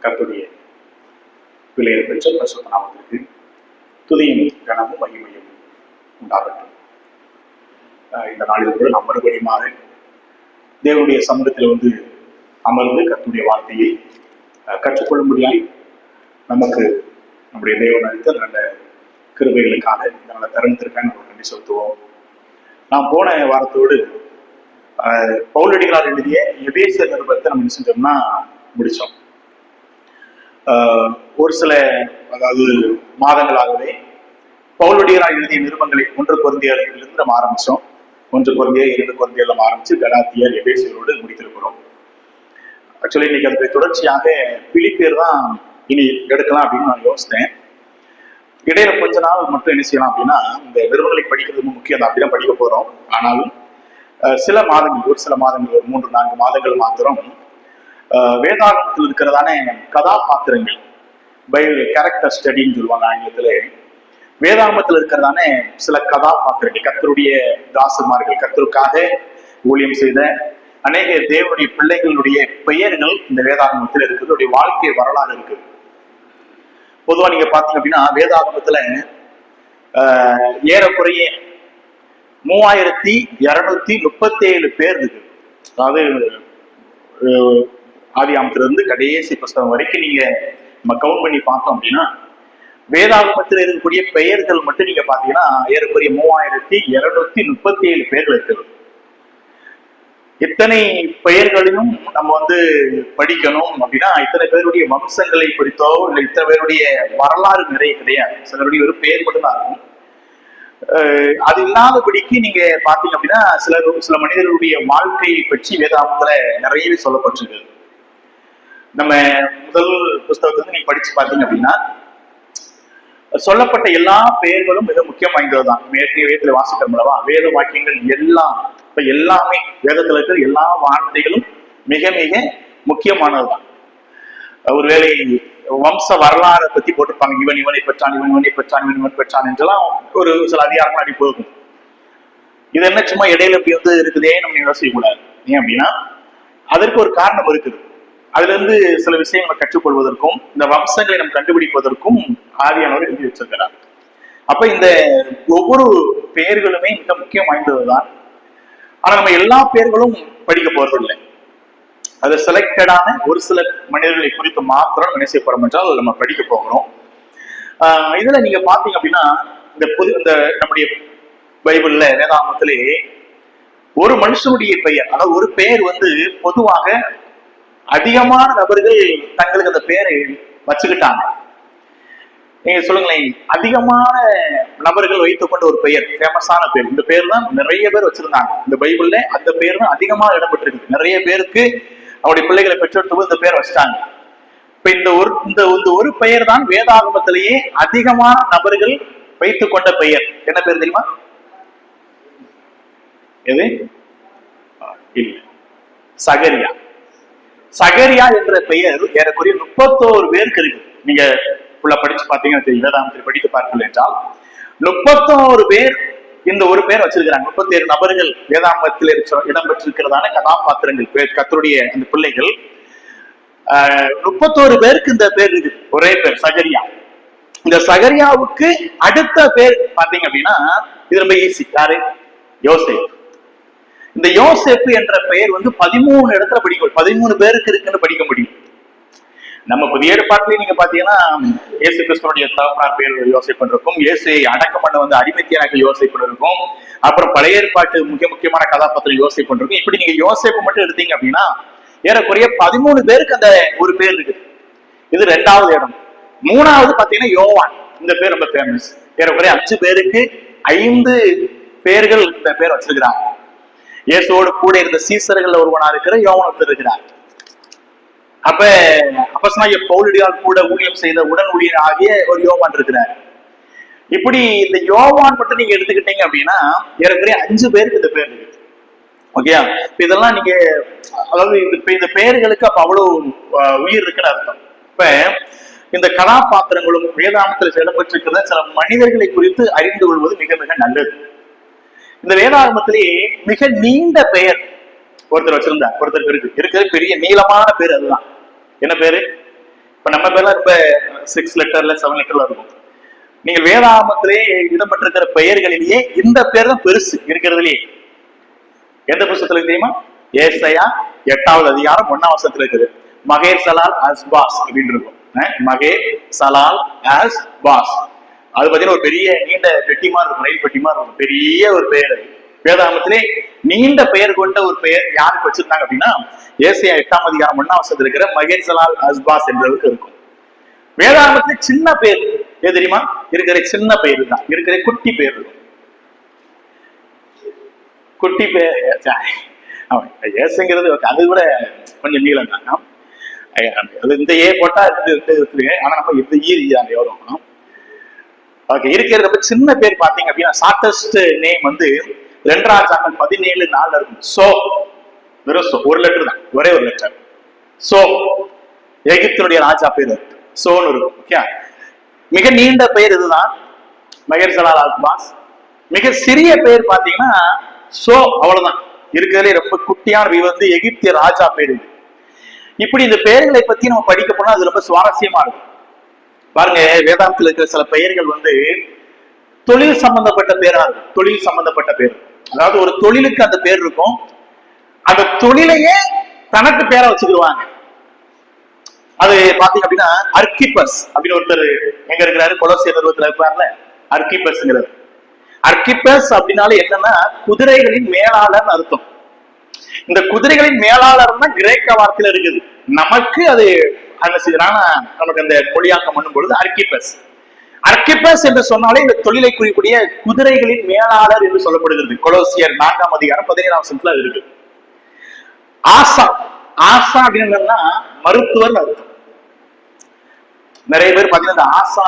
கர்த்தருடைய விலையேற பெற்ற பரிசுத்த நாமத்திற்கு துதியும் கனமும் மகிமையும் உண்டாகட்டும். இந்த நாளில் கூட நாம் மறுபடியுமாக தேவனுடைய சமூகத்தில் அமர்ந்து கர்த்தருடைய வார்த்தையை கற்றுக்கொள்ளும்படியாய் நமக்கு நம்முடைய தேவன் அளித்த நல்ல கிருபைகளுக்காக நல்ல தருணத்திற்காக நம்ம நன்றி செலுத்துவோம். நாம் போன வாரத்தோடு பவுலடிகளார் எழுதிய எபேசியர் நிருபத்தை நம்ம என்ன செஞ்சோம்னா முடிச்சோம். ஒரு சில மாதங்களாகவே பவுலடிகளார் எழுதிய நிருபங்களை 1 கொரிந்தியரிலிருந்து நம்ம ஆரம்பிச்சோம். 1 கொரிந்தியர் 2 கொரிந்தியர் நம்ம ஆரம்பிச்சு கலாத்தியர் எபேசியரோடு முடித்திருக்கிறோம். ஆக்சுவலி இன்னைக்கு அதுக்கு தொடர்ச்சியாக பிலிப்பியர் தான் இனி எடுக்கலாம் அப்படின்னு நான் யோசித்தேன். இடையில கொஞ்ச நாள் மட்டும் என்ன செய்யலாம் அப்படின்னா இந்த நிறுவனங்களை படிக்கிறது ரொம்ப முக்கியம் தான், அப்படிதான் படிக்க போறோம். ஆனாலும் சில மாதங்கள் ஒரு 3-4 மாதங்கள் மாத்திரம் வேதாகமத்தில் இருக்கிறதான கதாபாத்திரங்கள், பைபிள் கேரக்டர் ஸ்டடின்னு சொல்லுவாங்க ஆங்கிலத்துல. வேதாகமத்தில் இருக்கிறதான சில கதாபாத்திரங்கள், கர்த்தருடைய தாசமார்கள், கர்த்தருக்காக ஊழியம் செய்த அநேக தேவனுடைய பிள்ளைகளுடைய பெயர்கள் இந்த வேதாகமத்தில் இருக்குது, அவருடைய வாழ்க்கை வரலாறு இருக்குது. பொதுவா நீங்க பாத்தீங்க அப்படின்னா வேதாகமத்துல ஏறக்குறைய 3237 பேர் இருக்கு. அதாவது ஆதியாகமத்திலிருந்து கடைசி புஸ்தகம் வரைக்கும் நீங்க நம்ம கவுண்ட் பண்ணி பார்த்தோம் அப்படின்னா வேதாகமத்தில் இருக்கக்கூடிய பெயர்கள் மட்டும் நீங்க பாத்தீங்கன்னா ஏறக்குறைய 3237 பேர்கள் இருக்குது. இத்தனை பெயர்களையும் நம்ம படிக்கணும் அப்படின்னா இத்தனை பேருடைய வம்சங்களை குறித்தோ இல்லை இத்தனை பேருடைய வரலாறு நிறைய கிடையாது. சிலருடைய ஒரு பெயர் மட்டும்தான் இருக்கும். அது இல்லாதபடிக்கு நீங்க பாத்தீங்க அப்படின்னா சில மனிதர்களுடைய வாழ்க்கையை பற்றி வேதாகமத்துல நிறையவே சொல்லப்பட்டிருக்கு. நம்ம முதல் புஸ்தகத்துல நீங்க படிச்சு பாத்தீங்க அப்படின்னா சொல்லப்பட்ட எல்லா பெயர்களும் மிக முக்கியம் வாய்ந்ததுதான். வேதத்துல வாசிக்கிறோம் அல்லவா, வேத வாக்கியங்கள் எல்லாமே வேதத்துல இருக்கிற எல்லா வார்த்தைகளும் மிக மிக முக்கியமானதுதான். ஒருவேளை வம்ச வரலாறை பத்தி போட்டிருப்பாங்க, இவனை பெற்றான் என்றெல்லாம் ஒரு சில அதிகாரங்கள் அடி போகும். இது என்ன சும்மா இடையில இப்படி இருக்குதே நம்ம யோசிக்க கூடாது. ஏன் அப்படின்னா அதற்கு ஒரு காரணம் இருக்குது. அதுல இருந்து சில விஷயங்களை கற்றுக்கொள்வதற்கும் இந்த வம்சங்களை நம்ம கண்டுபிடிப்பதற்கும் ஆவியானவர் எழுதி வச்சிருக்கிறார். அப்ப இந்த ஒவ்வொரு பெயர்களுமே மிக முக்கியம் வாய்ந்ததுதான். ஆனா நம்ம எல்லா பெயர்களும் படிக்க போறதில்லை. அது செலக்டடான ஒரு சில மனிதர்களை குறித்து மாத்திரம் என்ன செய்யப்படும் என்றால் நம்ம படிக்க போகிறோம். இதுல நீங்க பாத்தீங்க அப்படின்னா இந்த நம்முடைய பைபிள்ல வேதாகமத்திலே ஒரு மனுஷனுடைய பெயர், அதாவது ஒரு பெயர் பொதுவாக அதிகமான நபர்கள் தங்களுக்கு அந்த பெயரை வச்சுக்கிட்டாங்க. நீங்க சொல்லுங்களேன், அதிகமான நபர்கள் வைத்துக்கொண்ட ஒரு பெயர், ஃபேமஸான பேர், இந்த பேர் தான் நிறைய பேர் வச்சிருந்தாங்க. இந்த பைபிள்ல அந்த பேர் தான் அதிகமாக இடம்பெற்றிருக்கு. நிறைய பேருக்கு அவருடைய பிள்ளைகளை பெற்றெடுத்து இந்த பேர் வச்சிட்டாங்க. இப்ப இந்த ஒரு பெயர் தான் வேதாகமத்திலேயே அதிகமான நபர்கள் வைத்துக் கொண்ட பெயர். என்ன பேர் தெரியுமா? எது? இல்ல, சகரியா. சகரியா என்ற பெயர் ஏறக்குறைய 31 பேருக்கு இருக்கு. நீங்க படிச்சு பாத்தீங்கன்னா வேதாகமத்தில் படித்து பார்க்கல என்றால் 31 பேர் இந்த ஒரு பேர் வச்சிருக்கிறாங்க. 37 நபர்கள் வேதாகமத்தில் இடம்பெற்றிருக்கிறதான கதாபாத்திரங்கள், கர்த்தருடைய அந்த பிள்ளைகள் 31 பேருக்கு இந்த பேர் இருக்கு. ஒரே பேர் சகரியா. இந்த சகரியாவுக்கு அடுத்த பேர் பாத்தீங்க அப்படின்னா இது ரொம்ப ஈஸி. யாரு? யோசேப்பு. இந்த யோசேப்பு என்ற பெயர் 13 இடத்துல படிக்க, 13 பேருக்கு இருக்குன்னு படிக்க முடியும். நம்ம புதிய ஏற்பாட்டிலே நீங்க பாத்தீங்கன்னா இயேசு கிறிஸ்துவனுடைய தகப்பனார் பேர் யோசேப்பு இருக்கும். இயேசுவை அடக்கம் பண்ண அடிமைத்தியாக யோசேப்பு இருக்கும். அப்புறம் பழைய ஏற்பாட்டு முக்கியமான கதாபாத்திரம் யோசேப்பு இருக்கும். இப்படி நீங்க யோசேப்பு மட்டும் எடுத்தீங்க அப்படின்னா ஏறக்குறைய 13 பேருக்கு அந்த ஒரு பேர் இருக்கு. இது 2வது இடம். 3வது பாத்தீங்கன்னா யோவான். இந்த பேர் ரொம்ப ஃபேமஸ். ஏறக்குறைய 5 பேருக்கு 5 பேர்கள் இந்த பேர் வச்சிருக்கிறாங்க. இயேசுவோடு கூட இருந்த சீசர்கள் ஒருவனா இருக்கிற யோவான் இருக்கிறார். அப்ப அப்போஸ்தலனாகிய பவுலடியார் கூட ஊழியம் செய்த உடன் ஊழியர் ஆகிய ஒரு யோவான் இருக்கிறார். இப்படி இந்த யோவான் மட்டும் நீங்க எடுத்துக்கிட்டீங்க அப்படின்னா ஏறக்குறைய 5 பேருக்கு இந்த பேர் இருக்கு. ஓகேயா? இதெல்லாம் நீங்க அதாவது இந்த பெயர்களுக்கு அப்ப அவ்வளவு உயிர் இருக்குன்னு அர்த்தம். இப்ப இந்த கதாபாத்திரங்களும் வேதாகமத்தில் இடம்பெற்றிருக்கிற சில மனிதர்களை குறித்து அறிந்து கொள்வது மிக மிக நல்லது. இந்த வேதாகமத்திலேயே மிக நீண்ட பெயர் ஒருத்தர் வச்சிருந்தார், ஒருத்தருக்கு இருக்கிற பெரிய நீளமான பேர் அதுதான். என்ன பேரு? இப்ப நம்ம பேர்லாம் ரொம்ப 6 லெட்டர்ல 7 லெட்டர்ல இருக்கும். நீங்கள் வேதாகமத்திலே இடம்பெற்றிருக்கிற பெயர்களிலேயே இந்த பேர் தான் பெருசு இருக்கிறதுலயே. எந்த புத்தகத்துல தெரியுமா? ஏசாயா 8வது அதிகாரம் 1ஆம் வசனத்துல இருக்குது. மகேர் சலால் அஸ்பாஸ் அப்படின்னு இருக்கும். மகேர் சலால் அஸ்பாஸ். அது பார்த்தீங்கன்னா ஒரு பெரிய நீண்ட பெட்டிமா இருக்கும், ரயில் பெட்டிமா இருக்கும், பெரிய ஒரு பெயர். வேதாகமத்திலே நீண்ட பெயர் கொண்ட ஒரு பெயர் யாருக்கு வச்சிருந்தாங்க அப்படின்னா, ஏசாயா 8ஆம் அதிகாரம் 1ஆம் வசனத்துல இருக்கிற மகேர் சலால் அஸ்பாஸ் என்பதற்கு இருக்கும். வேதாகமத்திலே சின்ன பேர் எது தெரியுமா? இருக்கிற சின்ன பெயர் தான், இருக்கிற குட்டி பேர் இருக்கும். குட்டி பேர் ஏசுங்கிறது அது கூட கொஞ்சம் நீளம் தான். அது இந்த ஏ போட்டா இருக்கு, ஆனா நம்ம இந்த ஈ வரும். ஓகே, இருக்கிற ரொம்ப சின்ன பேர் பாத்தீங்க அப்படின்னா ஷார்டஸ்ட் நேம் வந்து 2 ராஜாக்கள் 17:4 இருக்கும். சோ, வெறும் சோ, ஒரு லெட்டர் தான், ஒரே ஒரு லெட்டர். சோ, எகிப்தினுடைய ராஜா பேர் சோன்னு இருக்கும். ஓகே, மிக நீண்ட பெயர் இதுதான் மகேர் சலால் அஸ்பாஸ். மிக சிறிய பெயர் பாத்தீங்கன்னா சோ, அவ்வளவுதான். இருக்கிறதுலே ரொம்ப குட்டியான வந்து எகிப்திய ராஜா பேர் இது. இப்படி இந்த பெயர்களை பத்தி நம்ம படிக்க போனா அது ரொம்ப சுவாரஸ்யமா இருக்கும். பாருங்க, வேதாந்தத்தில் இருக்கிற சில பெயர்கள் வந்து தொழில் சம்பந்தப்பட்ட பேரா இருக்கும். தொழில் சம்பந்தப்பட்ட பேர், அதாவது ஒரு தொழிலுக்கு அந்த பேர் இருக்கும். அந்த தொழிலையே தனக்கு பேரை வச்சுக்கிடுவாங்க. அது பாத்தீங்க அப்படின்னா அர்கிப்பஸ் அப்படின்னு ஒருத்தர் எங்க இருக்கிறாரு, கொலோசியர் நிறுவனத்துல இருப்பார்ல, அர்கிப்பஸ்ங்கிறது. அர்கிப்பஸ் அப்படின்னாலே என்னன்னா குதிரைகளின் மேலாளர் அர்த்தம். இந்த குதிரைகளின் மேலாளர் தான் கிரேக்க வார்த்தையில இருக்குது. நமக்கு அது நமக்கு அந்த மொழியாக்கம் பண்ணும் பொழுது அர்கிப்பஸ். அர்கிப்பஸ் என்று சொன்னாலே இந்த தொழிலை குறிக்கூடிய குதிரைகளின் மேலாளர் என்று சொல்லப்படுகிறது. கொலோசியர் 4ஆம் அதிகாரம் 17ஆம் வசனத்துல இருக்கு. ஆசா, ஆசா அப்படின்னா மருத்துவர் அர்த்தம். நிறைய பேர் பாத்தீங்கன்னா ஆசா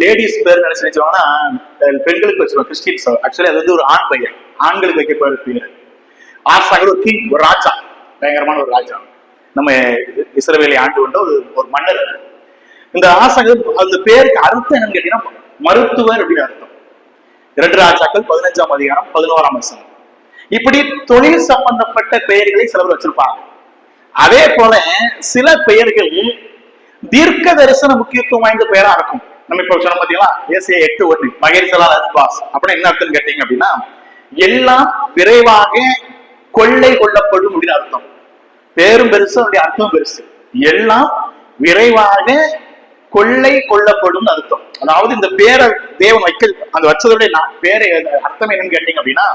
லேடிஸ் பேர் நினைச்சுவாங்கன்னா பெண்களுக்கு வச்சிருவாங்க. கிறிஸ்டின்ஸ் ஆக்சுவலி அது வந்து ஒரு ஆண் பெயர், ஆண்களுக்கு வைக்கப்படுற பேர். ஆசாங்கிற ஒரு கிங், ஒரு ராஜா, பயங்கரமான ஒரு ராஜா, நம்ம இஸ்ரவேலை ஆண்டு கொண்ட ஒரு மன்னர். இந்த ஆசாங்க அந்த பேருக்கு அர்த்தம் என்னன்னு கேட்டீங்கன்னா மருத்துவர் அப்படின்னு அர்த்தம். 2 ராஜாக்கள் 15ஆம் அதிகாரம் 11ஆம் வசனம். இப்படி தொழில் சம்பந்தப்பட்ட பெயர்களை சிலர் வச்சிருப்பாங்க. அதே போல சில பெயர்கள் தீர்க்க தரிசன முக்கியத்துவம் வாய்ந்த பெயரா இருக்கும். நம்ம இப்ப சொன்ன பாத்தீங்களா, ஏசாயா 8:1 மகேர் சலால் அஸ்பாஸ் அப்படின்னா என்ன அர்த்தம் கேட்டீங்க அப்படின்னா, எல்லாம் விரைவாக கொள்ளை கொள்ளப்படும் அப்படின்னு அர்த்தம். பேரும் பெருசு, அவருடைய அர்த்தம் பெருசு. எல்லாம் விரைவாக கொள்ளை கொள்ளப்படும் அர்த்தம். அதாவது இந்த பேரை தேவன் அந்த வச்சதோட பேரை அர்த்தம் என்னன்னு கேட்டீங்க அப்படின்னா,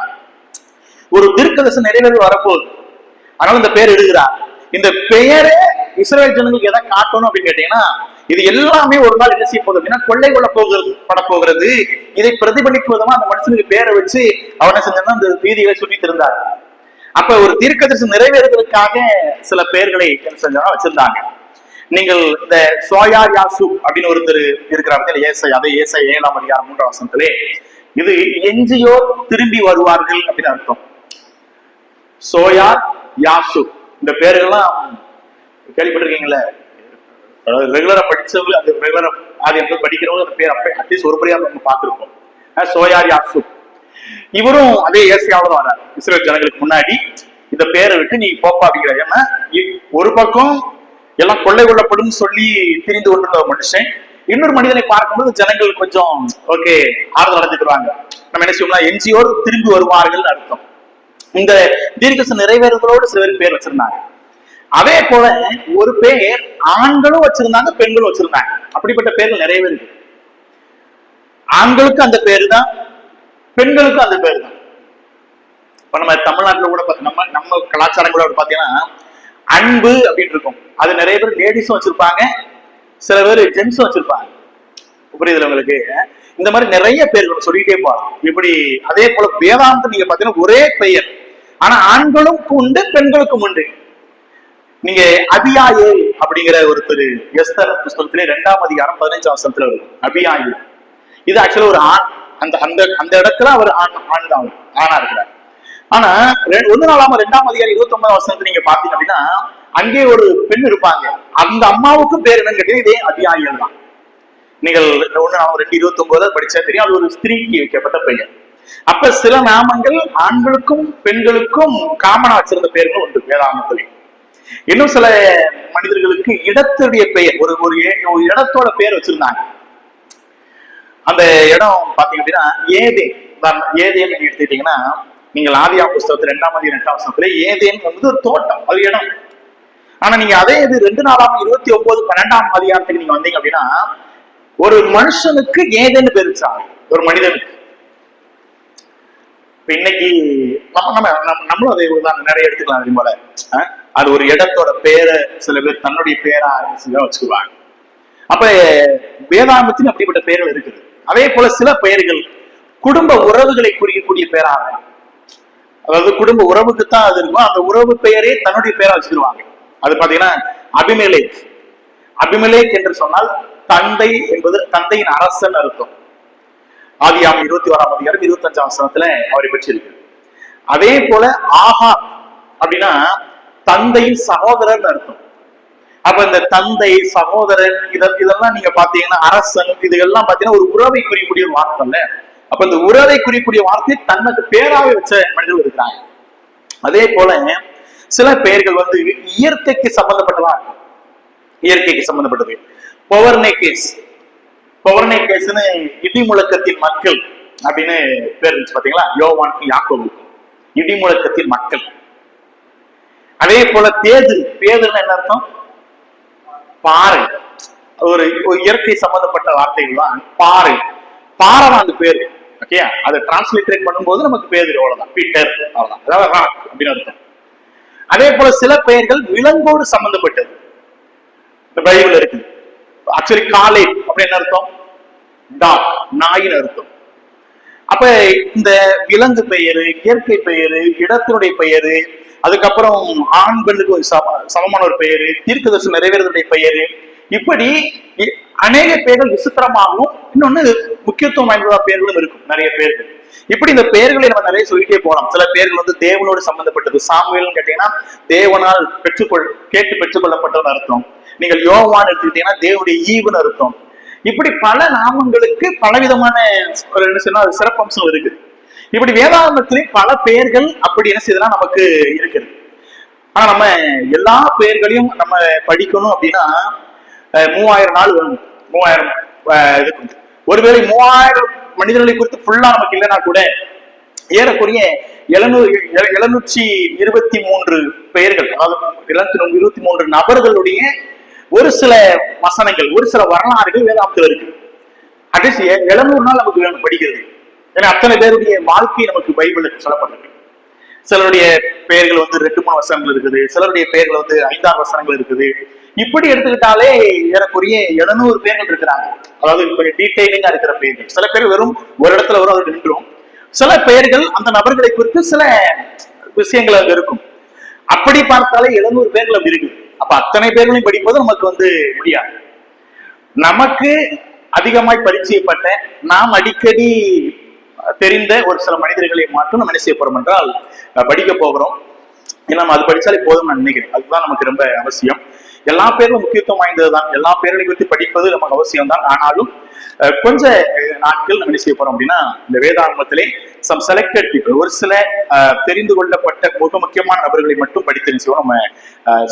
ஒரு தீர்க்கதரிசன நிறைவேறல் வரப்போகுது, அதனால இந்த பேர் எடுக்கிறார். இந்த பெயரே இஸ்ரவேல் ஜனங்களுக்கு எதை காட்டணும் அப்படின்னு கேட்டீங்கன்னா, இது எல்லாமே ஒரு நாள் என்ன செய்ய போகுது அப்படின்னா கொள்ளை கொள்ள பட போகிறது. இதை பிரதிபலிக்கும் விதமா அந்த மனுஷனுக்கு பேரை வச்சு அவனை செஞ்சா அந்த வீதிகளை சுற்றிட்டு இருந்தார். அப்ப ஒரு தீர்க்கதரிசனம் நிறைவேறுவதற்காக சில பெயர்களை செஞ்சாங்க, வச்சிருந்தாங்க. நீங்கள் இந்த சோயார் யாசு அப்படின்னு ஒருத்தர் இருக்கிறார்கள், அதே ஏசாயா 7ஆம் அதிகாரம் 3ஆம் வசனத்திலே இது எஞ்சியோர் திரும்பி வருவார்கள் அப்படின்னு அர்த்தம். சோயார் யாசு இந்த பேர்கள்லாம் கேள்விப்பட்டிருக்கீங்களா? ரெகுலரா படிச்சவங்க, அந்த ரெகுலரா அது படிக்கிறவங்க அந்த பேர் அப்ப அட்லீஸ்ட் ஒரு முறையாக நம்ம பார்த்திருப்போம். சோயார் யாசு இவரும் அதே ஏசாயாவில் தான் வராரு. இஸ்ரவேல் ஜனங்களுக்கு முன்னாடி இந்த பேரை விட்டு நீ போப்பா அப்படிங்கிறார். ஏன்னா ஒரு பக்கம் எல்லாம் கொள்ளை கொள்ளப்படும் சொல்லி திரிந்து கொண்டிருந்த ஒரு மனுஷன், இன்னொரு மனிதனை பார்க்கும்போது ஜனங்கள் கொஞ்சம் ஓகே ஆறுதல் அடைஞ்சுக்கிறாங்க. நம்ம என்ன செய்வோம்னா எஞ்சியோர் திரும்பி வருவார்கள் அர்த்தம். இந்த தீர்க்கதரிசனம் நிறைவேறுதலோடு சில பேர் வச்சிருந்தாங்க. அதே போல ஒரு பேர் ஆண்களும் வச்சிருந்தாங்க, பெண்களும் வச்சிருந்தாங்க. அப்படிப்பட்ட பேர்கள் நிறைய பேர் இருக்கு. ஆண்களுக்கு அந்த பேரு தான், பெண்களுக்கும் அந்த பேரு தான். இப்ப நம்ம தமிழ்நாட்டுல கூட நம்ம கலாச்சாரங்களோட பாத்தீங்கன்னா அன்பு அப்படின்னு இருக்கும். அது நிறைய பேர் லேடிஸும் வச்சிருப்பாங்க, சில பேர் ஜென்ஸும் வச்சிருப்பாங்க. புரியுதுல உங்களுக்கு? இந்த மாதிரி நிறைய பேர்கள் சொல்லிட்டே போறோம். இப்படி அதே போல வேதாந்தம் நீங்க பாத்தீங்கன்னா ஒரே பெயர், ஆனா ஆண்களுக்கும் உண்டு பெண்களுக்கும் உண்டு. நீங்க அபியாயே அப்படிங்கிற ஒருத்தர் எஸ்தர் புஸ்தகத்திலே 2ஆம் அதிகாரம் 15ஆம் வசனத்துல வரும். அபியாயே இது ஆக்சுவலா ஒரு ஆண். அந்த அந்த அந்த இடத்துல அவர் ஆண் தான், ஆணா இருக்கிறார். ஆனா 1 நாளாகமம் 2ஆம் அதிகாரம் 29ஆம் வசனத்துல நீங்க பாத்தீங்க அப்படின்னா அங்கே ஒரு பெண் இருப்பாங்க. அந்த அம்மாவுக்கு பேர் என்னன்னு கேட்டீங்கன்னா இதே அபியாயல் தான். நீங்கள் 1 நாளாகமம் 2:29 படிச்சா தெரியும், அது ஒரு ஸ்திரீக்கு வைக்கப்பட்ட பெயர். அப்ப சில நாமங்கள் ஆண்களுக்கும் பெண்களுக்கும் காமனா வச்சிருந்த பேர்கள் உண்டு வேதாகமத்திலே. இன்னும் சில மனிதர்களுக்கு இடத்துடைய பெயர் ஒரு இடத்தோட பெயர் வச்சிருந்தாங்க. அந்த இடம் பாத்தீங்க அப்படின்னா ஏதேன் நீங்க எடுத்துக்கிட்டீங்கன்னா, நீங்கள் ஆதியாகமம் புஸ்தகத்துல 2ஆம் அதிகாரம் 8ஆம் வசனத்துல ஏதேன் வந்து ஒரு தோட்டம், அது இடம். ஆனா நீங்க அதே இது 2 நாளாம் 29 12ஆம் அதிகாரத்துக்கு நீங்க வந்தீங்க அப்படின்னா, ஒரு மனுஷனுக்கு ஏதேன்னு பேர் வச்சாங்க, ஒரு மனிதனுக்கு. இன்னைக்கு நம்மளும் அதே நிறைய எடுத்துக்கலாம். அதே போல அது ஒரு இடத்தோட பேரை சில பேர் தன்னுடைய பேரா வச்சுக்குவாங்க. அப்ப வேதாகமத்தின் அப்படிப்பட்ட பெயர்கள் இருக்குது. அதே போல சில பெயர்கள் குடும்ப உறவுகளை குறிக்கக்கூடிய பெயராக, அதாவது குடும்ப உறவுக்கு தான் அது இருக்கும், அந்த உறவு பெயரே தன்னுடைய பெயரா வச்சுக்கிடுவாங்க. அது பாத்தீங்கன்னா அபிமெலேக். அபிமெலேக் என்று சொன்னால் தந்தை என்பது தந்தையின் அரசன் அர்த்தம். ஆதியாகமம் 21ஆம் அதிகாரம் 25ஆம் வசனத்துல அவரை பற்றி இருக்கு. அதே போல ஆகா அப்படின்னா தந்தையின் சகோதரன் அர்த்தம். அப்ப இந்த தந்தை சகோதரன் இதெல்லாம் நீங்க பாத்தீங்கன்னா அரசன், இதெல்லாம் பாத்தீங்கன்னா ஒரு உறவை குறிக்கக்கூடிய வார்த்தை இல்ல. அப்ப இந்த உறவை குறிக்கக்கூடிய வார்த்தை தனக்கு பேராக வச்ச மனிதர்கள் இருக்கிறாங்க. அதே போல சில பெயர்கள் வந்து இயற்கைக்கு சம்பந்தப்பட்டதா இருக்கும். இயற்கைக்கு சம்பந்தப்பட்டது பொவர்னேகேஸ்னு இடி முழக்கத்தின் மக்கள் அப்படின்னு பேர் இருந்துச்சு பாத்தீங்களா, யோவானுக்கு யாக்கோபுக்கு இடி முழக்கத்தின் மக்கள். அதே போல பேதுன்னு என்ன அர்த்தம்? பாறை. ஒரு இயற்கை சம்பந்தப்பட்ட வார்த்தைகள் தான் பாறை. பாறை தான் அந்த பேரு. ஓகே, அதை டிரான்ஸ்லேட் பண்ணும்போது நமக்கு பேரு அவ்வளவுதான், பீட்டர் அவ்வளவுதான், அதாவது ராக் அப்படின்னு அர்த்தம். அதே போல சில பெயர்கள் விலங்கோடு சம்பந்தப்பட்டது இந்த பைபிள் இருக்கு. ஆக்சுவலி காலை அப்படின்னு அர்த்தம் டாக், நாயின் அர்த்தம். அப்ப இந்த விலங்கு பெயரு, இயற்கை பெயரு, இடத்தினுடைய பெயரு, அதுக்கப்புறம் ஆண் பெண்ணுக்கு ஒரு சமமான ஒரு பெயரு, தீர்க்கதரிசனம் நிறைவேறதுடைய பெயரு, இப்படி அநேக பெயர்கள் விசித்திரமாகவும் இன்னொன்னு முக்கியத்துவம் வாய்ந்த பெயர்களும் இருக்கும் நிறைய பேர்கள். இப்படி இந்த பெயர்களை நம்ம நிறைய சொல்லிட்டே போகலாம். சில பெயர்கள் வந்து தேவனோடு சம்பந்தப்பட்டது. சாமுவேல்னு கேட்டீங்கன்னா தேவனால் கேட்டு பெற்றுக்கொள்ளப்பட்டவன் அர்த்தம். நீங்கள் யோவான் எடுத்துக்கிட்டீங்கன்னா தேவனுடைய ஈவுன்னு அர்த்தம். இப்படி பல நாமங்களுக்கு பலவிதமான சிறப்பம்சம் இருக்கு. இப்படி வேதாகமத்திலே பல பெயர்கள் அப்படி என்ன செய்யலாம் நமக்கு இருக்குது. ஆனா நம்ம எல்லா பெயர்களையும் நம்ம படிக்கணும் அப்படின்னா 3000 நாள் வேணும். 3000 இதுக்கு ஒருவேளை 3000 மனிதர்களை குறித்து ஃபுல்லா நமக்கு இல்லைன்னா கூட ஏறக்குறைய 723 பெயர்கள், அதாவது 723 நபர்களுடைய ஒரு சில வசனங்கள், ஒரு சில வரலாறுகள் வேதாகமத்தில் இருக்கு. அட்லீஸ்ட் 700 நாள் நமக்கு வேணும் படிக்கிறது. ஏன்னா அத்தனை பேருடைய வாழ்க்கை நமக்கு பைபிளுக்கு சொல்லப்பட்டிருக்கு. சிலருடைய பெயர்கள் வந்து 2-3 வசனங்கள் இருக்குது, சிலருடைய பெயர்கள் வந்து 5-6 வசனங்கள் இருக்குது. இப்படி எடுத்துக்கிட்டாலே ஏறக்குறைய 700 பேர்கள் இருக்கிறாங்க. அதாவது கொஞ்சம் டீடைலிங்கா இருக்கிற பெயர்கள். சில பேர் வெறும் ஒரு இடத்துல வரும், அது நின்றும். சில பெயர்கள் அந்த நபர்களை குறித்து சில விஷயங்கள் அங்க இருக்கும். அப்படி பார்த்தாலே 700 பேர்கள் அப்படி இருக்கு. அப்ப அத்தனை பேர்களையும் படிப்பது நமக்கு வந்து முடியாது. நமக்கு அதிகமாய் பரிச்சயப்பட்ட, நாம் அடிக்கடி தெரிந்த ஒரு சில மனிதர்களை மட்டும் நம்ம என்ன செய்ய போறோம் என்றால் படிக்க போகிறோம். நம்ம அது படிச்சாலே போதும் நான் நினைக்கிறேன். அதுதான் நமக்கு ரொம்ப அவசியம். எல்லா பேரும் முக்கியத்துவம் வாய்ந்ததுதான். எல்லா பேர்களை குறித்து படிப்பது நமக்கு அவசியம் தான். ஆனாலும் கொஞ்ச நாட்கள் நம்ம என்ன செய்ய போறோம் அப்படின்னா இந்த வேதாகமத்திலே சம் செலக்டட் பீப்புள், ஒரு சில தெரிந்து கொள்ளப்பட்ட மிக முக்கியமான நபர்களை மட்டும் படித்து செய்வோம். நம்ம